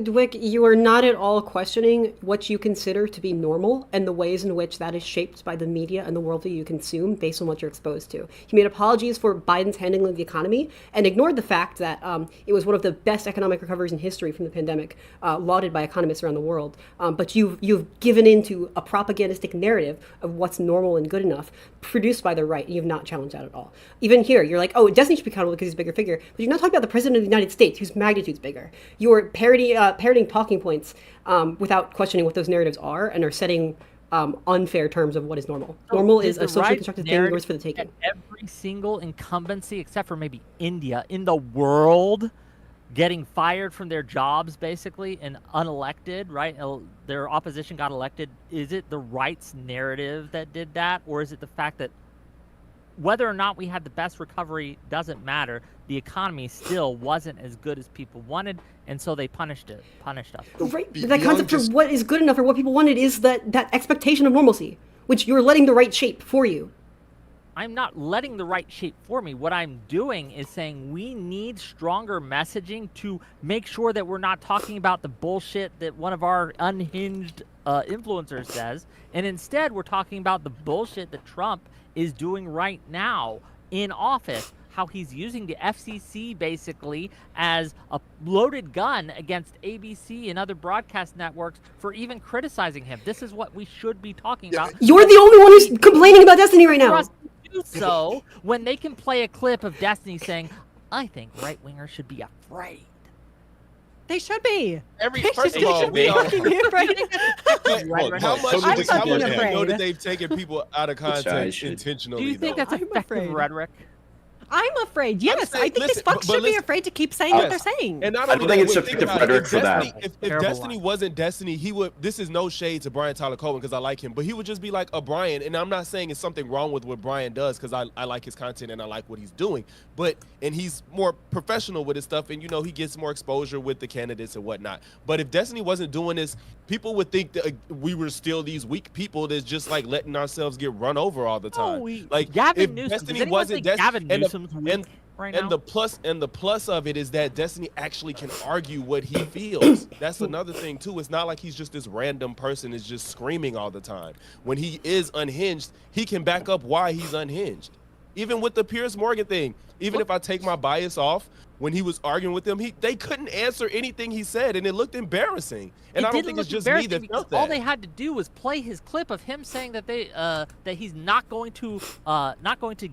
Dwick, you are not at all questioning what you consider to be normal and the ways in which that is shaped by the media and the worldview you consume based on what you're exposed to. He made apologies for Biden's handling of the economy and ignored the fact that it was one of the best economic recoveries in history from the pandemic, lauded by economists around the world. But you've given in to a propagandistic narrative of what's normal and good enough produced by the right, and you've not challenged that at all. Even here, you're like, Destiny should be accountable because he's a bigger figure, but you're not talking about the president of the United States, whose magnitude's bigger. You're parroting talking points without questioning what those narratives are, and are setting unfair terms of what is normal. Normal is a socially constructed thing, yours for the taking. Every single incumbency, except for maybe India, in the world, getting fired from their jobs basically and unelected, right? Their opposition got elected. Is it the right's narrative that did that, or is it the fact that whether or not we had the best recovery doesn't matter, the economy still wasn't as good as people wanted, and so they punished us. Right. That concept for what is good enough or what people wanted is that expectation of normalcy, which you're letting the right shape for you. I'm not letting the right shape for me. What I'm doing is saying we need stronger messaging to make sure that we're not talking about the bullshit that one of our unhinged influencers says, and instead we're talking about the bullshit that Trump is doing right now in office, how he's using the FCC basically as a loaded gun against ABC and other broadcast networks for even criticizing him. This is what we should be talking about. You're the only one who's complaining about Destiny right now. So when they can play a clip of Destiny saying, I think right-wingers should be afraid. They should be. First of all, be fucking afraid. how much I'm do fucking you know afraid. that they've taken people out of context intentionally? Do you think that's I'm effective afraid. rhetoric? I'm afraid. Yes, saying- I think listen, these fucks but should be listen- afraid to keep saying what they're Yes. saying. And not I only don't think that, it's think effective about it, rhetoric if for that. Destiny- If Terrible Destiny line. wasn't Destiny, he would. This is no shade to Brian Tyler Cohen because I like him, but he would just be like a Brian. And I'm not saying it's something wrong with what Brian does because I like his content and I like what he's doing. And he's more professional with his stuff, and he gets more exposure with the candidates and whatnot. But if Destiny wasn't doing this, people would think that we were still these weak people that's just like letting ourselves get run over all the time. Like Gavin if Newsom. Destiny Does anyone wasn't think Gavin and the- Newsom's weak and- right and now? the plus of it is that Destiny actually can argue what he feels. That's another thing too. It's not like he's just this random person is just screaming all the time. When he is unhinged, he can back up why he's unhinged. Even with the Piers Morgan thing, even if I take my bias off, when he was arguing with them, they couldn't answer anything he said, and it looked embarrassing. And I don't think it's just me that felt that. All they had to do was play his clip of him saying that that he's not going to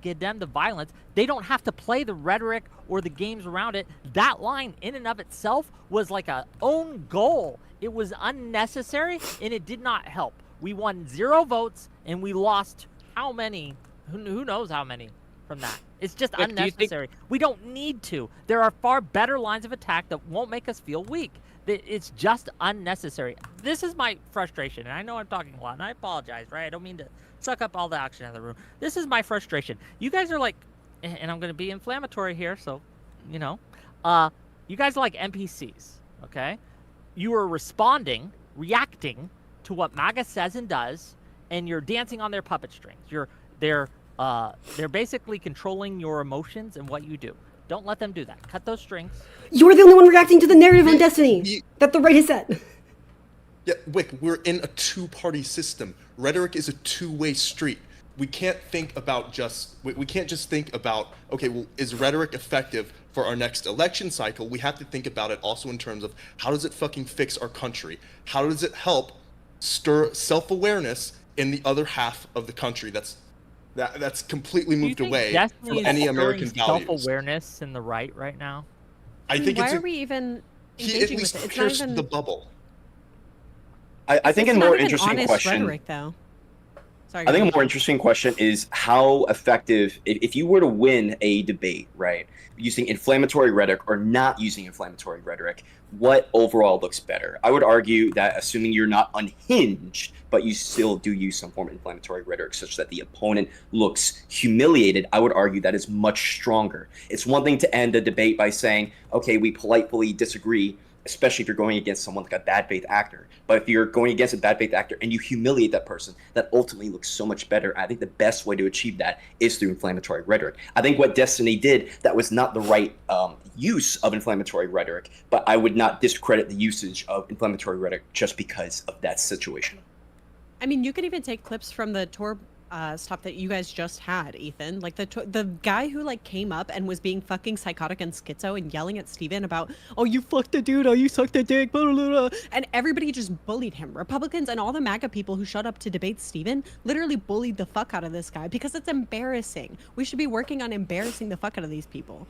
condemn the violence. They don't have to play the rhetoric or the games around it. That line in and of itself was like a own goal. It was unnecessary and it did not help. We won 0 votes and we lost how many? Who knows how many from that? It's just Vic, unnecessary. We don't need to. There are far better lines of attack that won't make us feel weak. It's just unnecessary. This is my frustration, and I know I'm talking a lot, and I apologize, right? I don't mean to suck up all the oxygen in the room. This is my frustration. You guys are like, and I'm going to be inflammatory here, so, you guys are like NPCs, okay? You are reacting to what MAGA says and does, and you're dancing on their puppet strings. They're basically controlling your emotions and what you do. Don't let them do that. Cut those strings. You're the only one reacting to the narrative on Destiny that the right has set. Yeah, Wick, we're in a two-party system. Rhetoric is a two-way street. We can't think about we can't just think about, okay, well, is rhetoric effective for our next election cycle? We have to think about it also in terms of how does it fucking fix our country? How does it help stir self-awareness in the other half of the country that's completely moved away from any American values? Self-awareness in the right now. I think why are we even engaging with it? It's not even the bubble. I think a more interesting honest question. Rhetoric, though. Sorry, I think a more interesting question is how effective, if you were to win a debate, right, using inflammatory rhetoric or not using inflammatory rhetoric, what overall looks better? I would argue that assuming you're not unhinged, but you still do use some form of inflammatory rhetoric such that the opponent looks humiliated, I would argue that is much stronger. It's one thing to end a debate by saying, okay, we politely disagree, especially if you're going against someone like a bad faith actor. But if you're going against a bad faith actor and you humiliate that person, that ultimately looks so much better. I think the best way to achieve that is through inflammatory rhetoric. I think what Destiny did, that was not the right use of inflammatory rhetoric, but I would not discredit the usage of inflammatory rhetoric just because of that situation. I mean, you could even take clips from the tour stop that you guys just had, Ethan. Like the guy who like came up and was being fucking psychotic and schizo and yelling at Steven about, oh, you fucked the dude, oh, you sucked the dick, blah, blah, blah. And everybody just bullied him. Republicans and all the MAGA people who showed up to debate Steven literally bullied the fuck out of this guy because it's embarrassing. We should be working on embarrassing the fuck out of these people.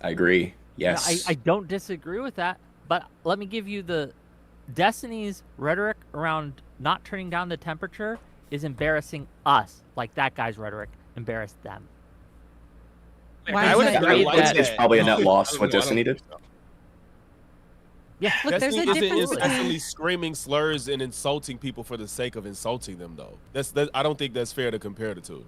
I agree. Yes. I don't disagree with that, but let me give you the Destiny's rhetoric around not turning down the temperature is embarrassing us, like that guy's rhetoric embarrassed them. Why I would is that? agree that it's probably a net loss what Destiny did. Yeah, look, there's a Destiny difference isn't between... incessantly screaming slurs and insulting people for the sake of insulting them, though. I don't think that's fair to compare the two.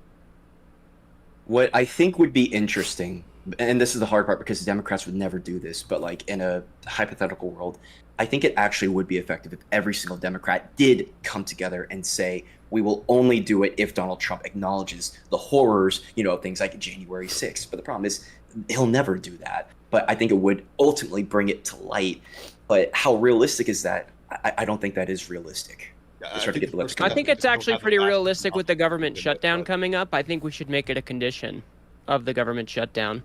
What I think would be interesting, and this is the hard part because the Democrats would never do this, but like in a hypothetical world, I think it actually would be effective if every single Democrat did come together and say, we will only do it if Donald Trump acknowledges the horrors, of things like January 6th. But the problem is he'll never do that. But I think it would ultimately bring it to light. But how realistic is that? I don't think that is realistic. I think it's actually pretty realistic with the government shutdown coming up. I think we should make it a condition of the government shutdown.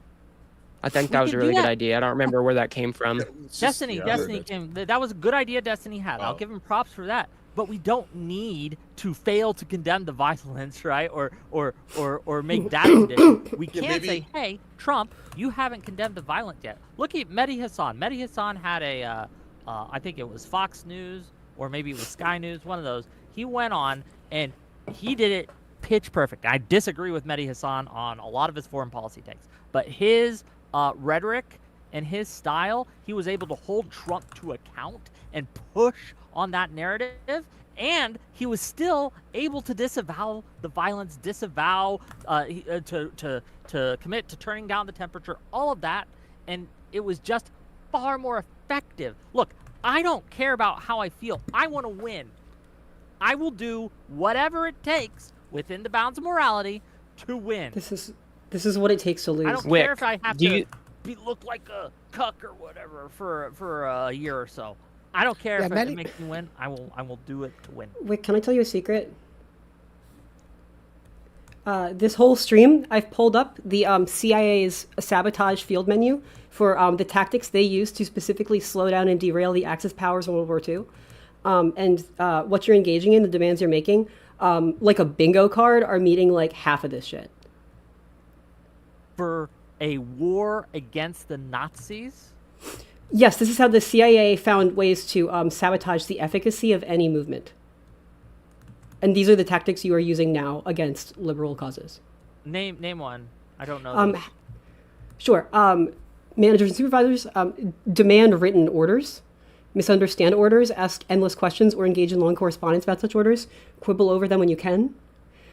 I think that was a really good idea. I don't remember where that came from. Destiny came. That was a good idea Destiny had. I'll give him props for that. but we don't need to fail to condemn the violence, right? Or make that condition. We can't say, hey, Trump, you haven't condemned the violence yet. Look at Mehdi Hasan. Mehdi Hasan had a, I think it was Fox News or maybe it was Sky News, one of those. He went on and he did it pitch perfect. I disagree with Mehdi Hasan on a lot of his foreign policy takes, but his rhetoric and his style, he was able to hold Trump to account and push on that narrative, and he was still able to disavow the violence, to commit to turning down the temperature, all of that, and it was just far more effective. Look, I don't care about how I feel. I want to win. I will do whatever it takes within the bounds of morality to win. This is what it takes to lose. I don't care if I have to look like a cuck or whatever for a year or so. I don't care if it makes me win. I will do it to win. Wait, can I tell you a secret? This whole stream, I've pulled up the CIA's sabotage field menu for the tactics they use to specifically slow down and derail the Axis powers in World War II. And what you're engaging in, the demands you're making, like a bingo card, are meeting like half of this shit. For a war against the Nazis? Yes, this is how the CIA found ways to sabotage the efficacy of any movement. And these are the tactics you are using now against liberal causes. Name one. I don't know. Sure. Managers and supervisors demand written orders, misunderstand orders, ask endless questions, or engage in long correspondence about such orders. Quibble over them when you can.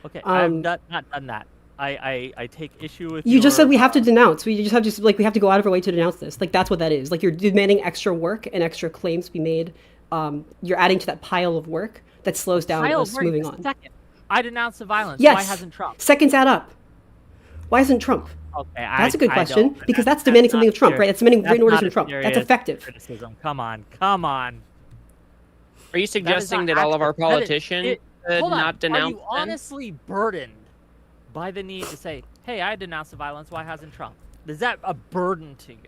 Okay, I've not done that. I take issue with you just said we have to denounce. We just have to we have to go out of our way to denounce this. Like that's what that is. Like you're demanding extra work and extra claims to be made. You're adding to that pile of work that slows down us moving on. Second, I denounce the violence. Yes. Why hasn't Trump? Seconds add up. Why isn't Trump? Okay, that's a good question because that's demanding something of Trump, right? It's demanding written orders from Trump. That's effective. Criticism. Come on. Are you suggesting that all of our politicians should not denounce? Are you honestly burdened by the need to say, hey, I denounced the violence, why hasn't Trump? Is that a burden to you?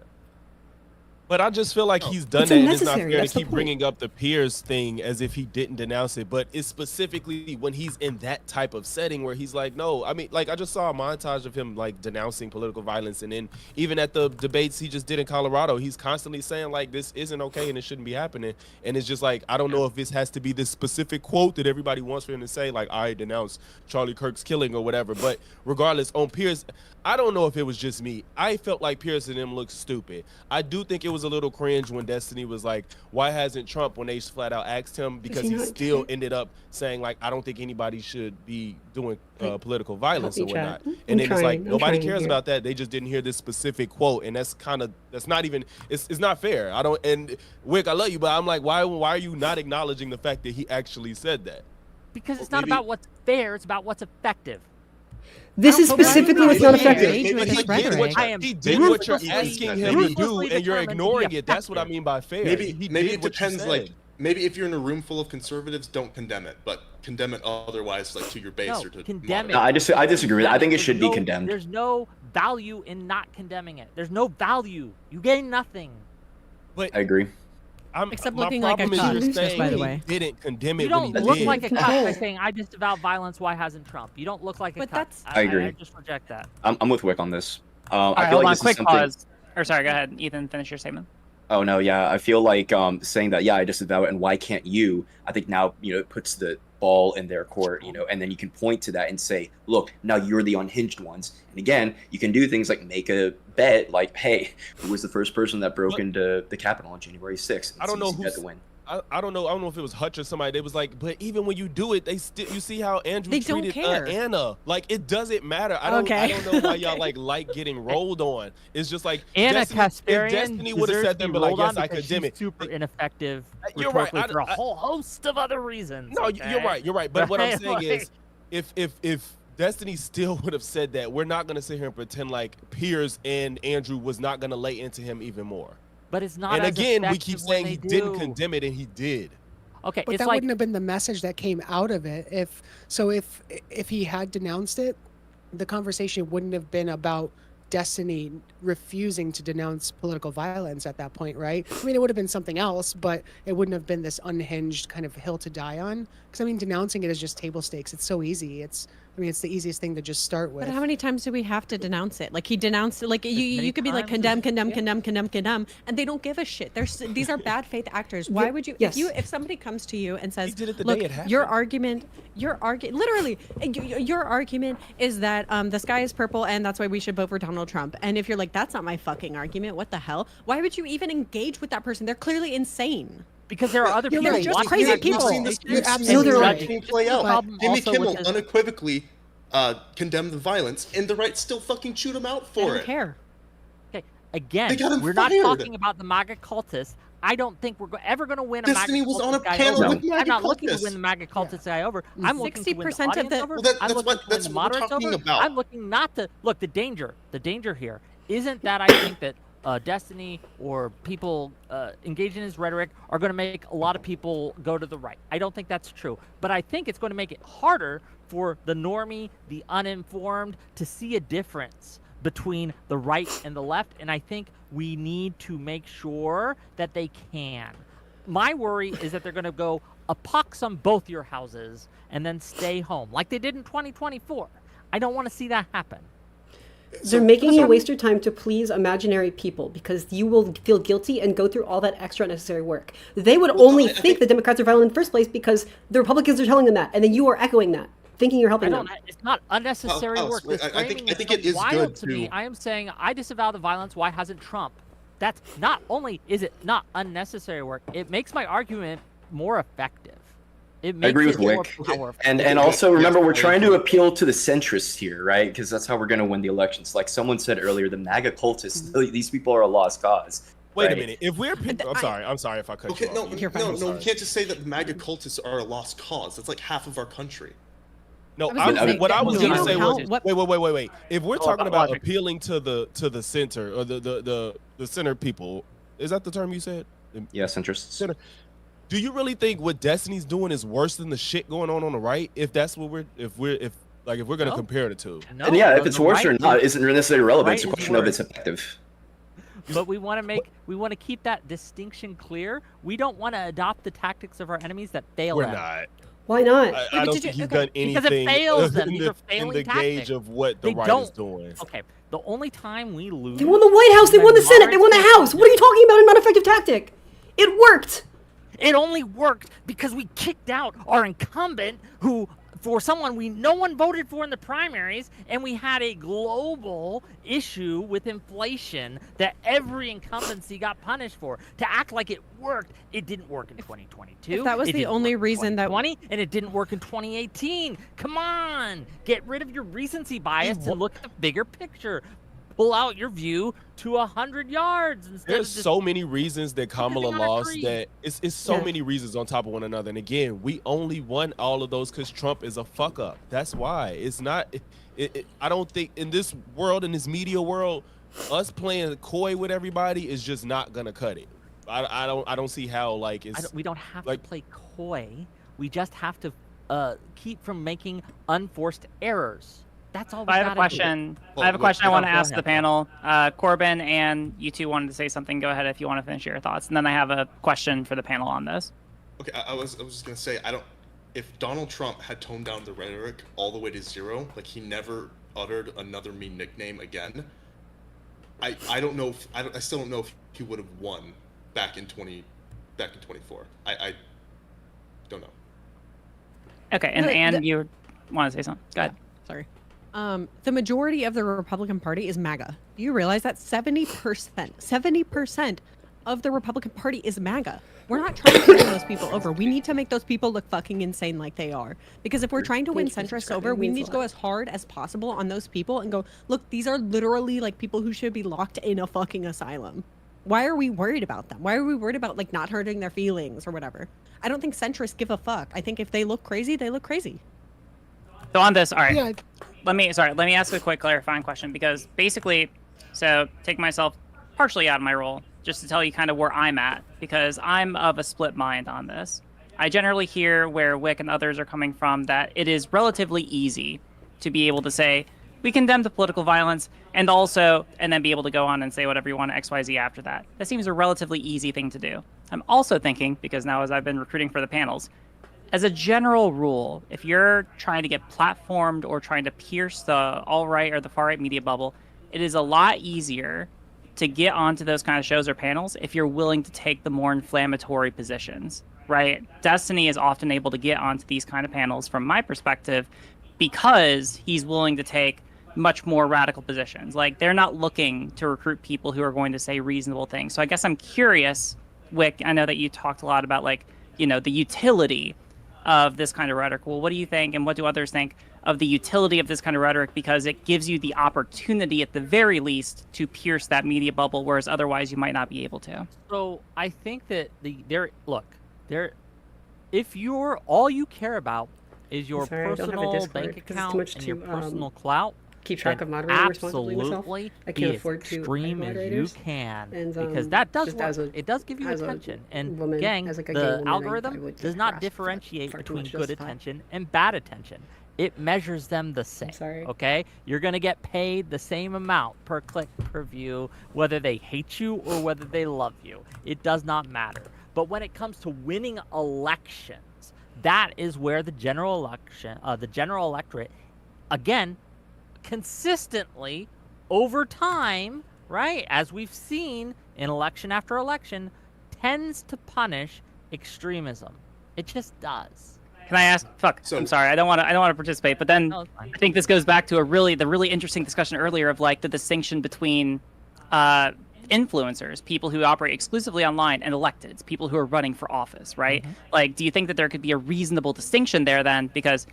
But I just feel like he's done that, and it's not fair to keep bringing up the peers thing as if he didn't denounce it. But it's specifically when he's in that type of setting where he's like, no. I mean, like, I just saw a montage of him, like, denouncing political violence. And then even at the debates he just did in Colorado, he's constantly saying, like, this isn't okay and it shouldn't be happening. And it's just like, I don't know if this has to be this specific quote that everybody wants for him to say, like, I denounce Charlie Kirk's killing or whatever. But regardless, on Pierce, I don't know if it was just me. I felt like Pierce and them looked stupid. I do think it was a little cringe when Destiny was like, why hasn't Trump, when they flat out asked him, because he still ended up saying, like, I don't think anybody should be doing political violence or whatnot. And then it's like, nobody cares about that. They just didn't hear this specific quote. And that's not even, it's not fair. And Wick, I love you, but I'm like, why are you not acknowledging the fact that he actually said that? Because it's not about what's fair, it's about what's effective. This is specifically what's not effective. He did what you're asking him to do, and you're ignoring it. That's what I mean by fair. Maybe it depends. Like, maybe if you're in a room full of conservatives, don't condemn it, but condemn it otherwise, like to your base or to condemn it. No, I disagree. I think it should be condemned. There's no value in not condemning it. There's no value. You gain nothing. But I agree. Except looking like a cuck, by the way. He didn't condemn it. You don't look like a cuck by saying, I disavow violence, why hasn't Trump? You don't look like a cuck. I agree. I just reject that. I'm with Wick on this. I feel like quick pause. Or sorry, go ahead, Ethan, finish your statement. Oh, no, yeah. I feel like saying that, I disavow it, and why can't you? I think now, it puts the ball in their court, and then you can point to that and say, look, now you're the unhinged ones. And again, you can do things like make a bet, like, hey, who was the first person that broke into the Capitol on January 6th? I don't know who's to win. I don't know if it was Hutch or somebody. They was like, but even when you do it, you see how Andrew treated Anna. Like, it doesn't matter. I don't know why y'all like getting rolled on. It's just like Anna Kasparian. Destiny would have said them, but like, yes, I condemn it. Super ineffective. You're right. For a whole host of other reasons. No, you're right. But what I'm saying is, if Destiny still would have said that, we're not gonna sit here and pretend like Piers and Andrew was not gonna lay into him even more. But it's not. And again, we keep saying he didn't condemn it, and he did. Okay, but that wouldn't have been the message that came out of it. If he had denounced it, the conversation wouldn't have been about Destiny refusing to denounce political violence at that point, right? I mean, it would have been something else, but it wouldn't have been this unhinged kind of hill to die on. Because, I mean, denouncing it is just table stakes. It's so easy. It's the easiest thing to just start with. But how many times do we have to denounce it? Like, he denounced it. Like, you could be like, condemn, and they don't give a shit. These are bad faith actors. Why would you, if somebody comes to you and says, look, your argument is that the sky is purple and that's why we should vote for Donald Trump. And if you're like, that's not my fucking argument, what the hell? Why would you even engage with that person? They're clearly insane. Because there are other people They're just crazy people. You're absolutely play out. Jimmy Kimmel unequivocally condemned the violence, and the right still fucking chewed him out for it. I don't care. Okay, again, we're fired. not talking about the MAGA cultists. I don't think we're ever going to win a Destiny MAGA was on a guy panel over. with MAGA I'm not looking to cultists. win the MAGA cultist guy over. I'm looking to win the 60% of audience the- over. Well, I'm looking to win the moderates over. about. I'm looking not to look. The danger here isn't that I think that Destiny or people engaged in his rhetoric are going to make a lot of people go to the right. I don't think that's true. But I think it's going to make it harder for the normie, the uninformed, to see a difference between the right and the left. And I think we need to make sure that they can. My worry is that they're going to go epoxy both your houses and then stay home like they did in 2024. I don't want to see that happen. They're making you waste your time to please imaginary people because you will feel guilty and go through all that extra unnecessary work. They would only think the Democrats are violent in the first place because the Republicans are telling them that, and then you are echoing that, thinking you're helping them. It's not unnecessary work. I think it is good to me. I am saying I disavow the violence. Why hasn't Trump? That's not only is it not unnecessary work, it makes my argument more effective. I agree with Wick. And also remember, we're trying to appeal to the centrists here, right? Because that's how we're going to win the elections. Like someone said earlier, the MAGA cultists, these people are a lost cause. Wait a minute. If we're, I'm sorry if I cut you off. No, you can't just say that the MAGA cultists are a lost cause. That's like half of our country. No, what I was gonna say was wait. If we're talking about appealing to the center or the center people, is that the term you said? Yeah, centrists. Center. Do you really think what Destiny's doing is worse than the shit going on the right? If that's what if we're gonna compare the two. No, and yeah, if it's worse or not isn't necessarily relevant. It's a question of it's effective. But we want to keep that distinction clear. We don't want to adopt the tactics of our enemies that fail. We're not. Why not? I don't think you've done anything because it fails them. These are in the tactics. gauge of what the right is doing. Okay, the only time we lose. They won the White House. They won the Senate. They won the House. What are you talking about? A non-effective tactic. It worked. It only worked because we kicked out our incumbent, who for someone no one voted for in the primaries, and we had a global issue with inflation that every incumbency got punished for. To act like it worked, it didn't work in 2022. If that was the only reason that 2020, and it didn't work in 2018. Come on, get rid of your recency bias and look at the bigger picture. Pull out your view to 100 yards instead There's of just so many reasons that Kamala lost that it's so many reasons on top of one another. And again, we only won all of those because Trump is a fuck up. That's why. It's not. I don't think in this world, in this media world, us playing coy with everybody is just not gonna cut it. I don't see how we don't have to play coy. We just have to keep from making unforced errors. That's all. I have a question. I want to ask the panel. Corbin and you two wanted to say something. Go ahead if you want to finish your thoughts, and then I have a question for the panel on this. Okay, I was just gonna say if Donald Trump had toned down the rhetoric all the way to zero, like he never uttered another mean nickname again, I don't know. I still don't know if he would have won back in 24. I don't know. Okay, and you want to say something? Go ahead. Sorry. The majority of the Republican Party is MAGA. Do you realize that 70% of the Republican Party is MAGA? We're not trying to win those people over. We need to make those people look fucking insane like they are. Because if we're trying to win centrists over, we need to go as hard as possible on those people and go, look, these are literally like people who should be locked in a fucking asylum. Why are we worried about them? Why are we worried about like not hurting their feelings or whatever? I don't think centrists give a fuck. I think if they look crazy, they look crazy. So on this, all right. Yeah. Let me ask a quick clarifying question, because basically, so take myself partially out of my role just to tell you kind of where I'm at, because I'm of a split mind on this. I generally hear where Wick and others are coming from, that it is relatively easy to be able to say, we condemn the political violence and then be able to go on and say whatever you want to XYZ after that. That seems a relatively easy thing to do. I'm also thinking, because now as I've been recruiting for the panels, as a general rule, if you're trying to get platformed or trying to pierce the alt-right or the far-right media bubble, it is a lot easier to get onto those kind of shows or panels if you're willing to take the more inflammatory positions, right? Destiny is often able to get onto these kind of panels, from my perspective, because he's willing to take much more radical positions. Like, they're not looking to recruit people who are going to say reasonable things. So I guess I'm curious, Wick, I know that you talked a lot about, like, you know, the utility of this kind of rhetoric. Well, what do you think, and what do others think of the utility of this kind of rhetoric? Because it gives you the opportunity, at the very least, to pierce that media bubble, whereas otherwise you might not be able to. So I think that if you're all you care about is your personal bank account and your personal clout, keep track of moderating responsibly myself. Absolutely, I can't afford to extreme as you moderators. can, And, because that does just work. It does give you as a attention. And woman, gang, as like a gay the woman, I algorithm would does get not harassed differentiate far too between much good justified. attention and bad attention. It measures them the same. sorry. Okay, you're gonna get paid the same amount per click, per view, whether they hate you or whether they love you. It does not matter. But when it comes to winning elections, that is where the general electorate, again, consistently over time, right, as we've seen in election after election, tends to punish extremism. It just does. Can I ask? I'm sorry. I don't want to participate. But then No, it's fine. I think this goes back to the really interesting discussion earlier of, like, the distinction between influencers, people who operate exclusively online, and electeds, people who are running for office, right? Mm-hmm. Like, do you think that there could be a reasonable distinction there then? Because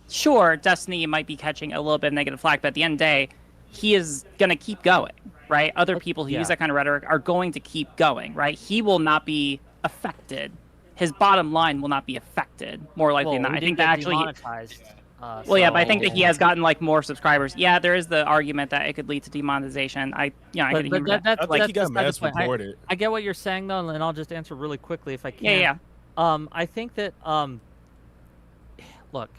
sure, Destiny might be catching a little bit of negative flack, but at the end of the day, he is going to keep going, right? Other people who use that kind of rhetoric are going to keep going, right? He will not be affected. His bottom line will not be affected, more likely than not. I think that actually... but I think that he has gotten, like, more subscribers. Yeah, there is the argument that it could lead to demonetization. I could hear that. I think he got mass reported. I get what you're saying, though, and I'll just answer really quickly if I can. Yeah. I think that, look,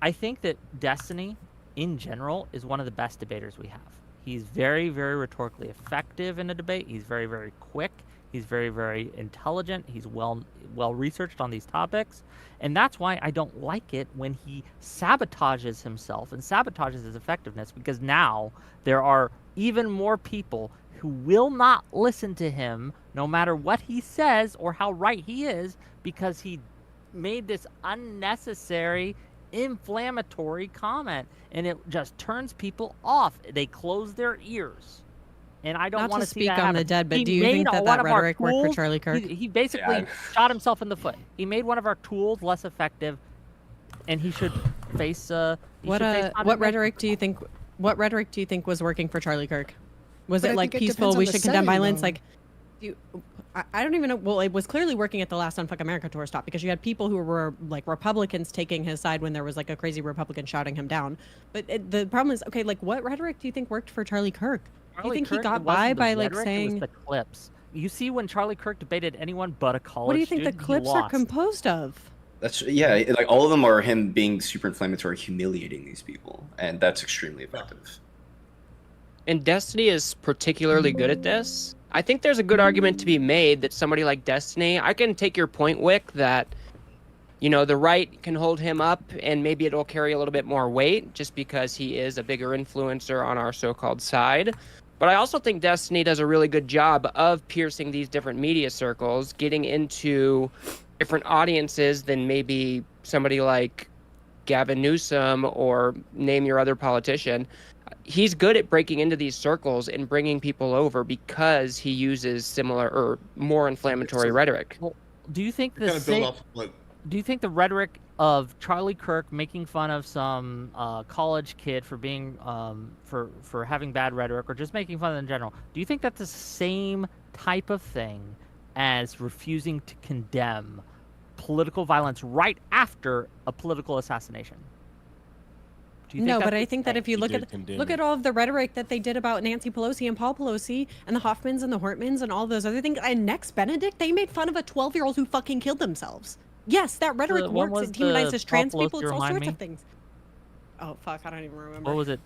I think that Destiny, in general, is one of the best debaters we have. He's very, very rhetorically effective in a debate. He's very, very quick. He's very, very intelligent. He's well researched on these topics. And that's why I don't like it when he sabotages himself and sabotages his effectiveness, because now there are even more people who will not listen to him no matter what he says or how right he is, because he made this unnecessary inflammatory comment, and it just turns people off. They close their ears. And I don't want to speak on the dead, but do you think that rhetoric worked for Charlie Kirk? He basically shot himself in the foot. He made one of our tools less effective, and he should face. What rhetoric do you think? What rhetoric do you think was working for Charlie Kirk? Was it like peaceful? We should condemn violence. Like, I don't even know. Well, it was clearly working at the last Unfuck America tour stop, because you had people who were like Republicans taking his side when there was like a crazy Republican shouting him down. But the problem is, okay, like, what rhetoric do you think worked for Charlie Kirk? Do you think he got by like saying? It was the clips. You see, when Charlie Kirk debated anyone but a college What do you think the student, clips are composed of? That's like all of them are him being super inflammatory, humiliating these people, and that's extremely effective. And Destiny is particularly good at this. I think there's a good argument to be made that somebody like Destiny, I can take your point, Wick, that, you know, the right can hold him up and maybe it'll carry a little bit more weight just because he is a bigger influencer on our so-called side. But I also think Destiny does a really good job of piercing these different media circles, getting into different audiences than maybe somebody like Gavin Newsom or name your other politician. He's good at breaking into these circles and bringing people over because he uses similar or more inflammatory rhetoric. Well, do you think Kind of build off what do you think the rhetoric of Charlie Kirk making fun of some college kid for being for having bad rhetoric, or just making fun of them in general, do you think that's the same type of thing as refusing to condemn political violence right after a political assassination? No, but I think that if you look at all of the rhetoric that they did about Nancy Pelosi and Paul Pelosi and the Hoffmans and the Hortmans and all those other things, and Next Benedict, they made fun of a 12-year-old who fucking killed themselves. Yes, that rhetoric works. It demonizes trans people. It's all sorts of things. Oh fuck, I don't even remember. What was it?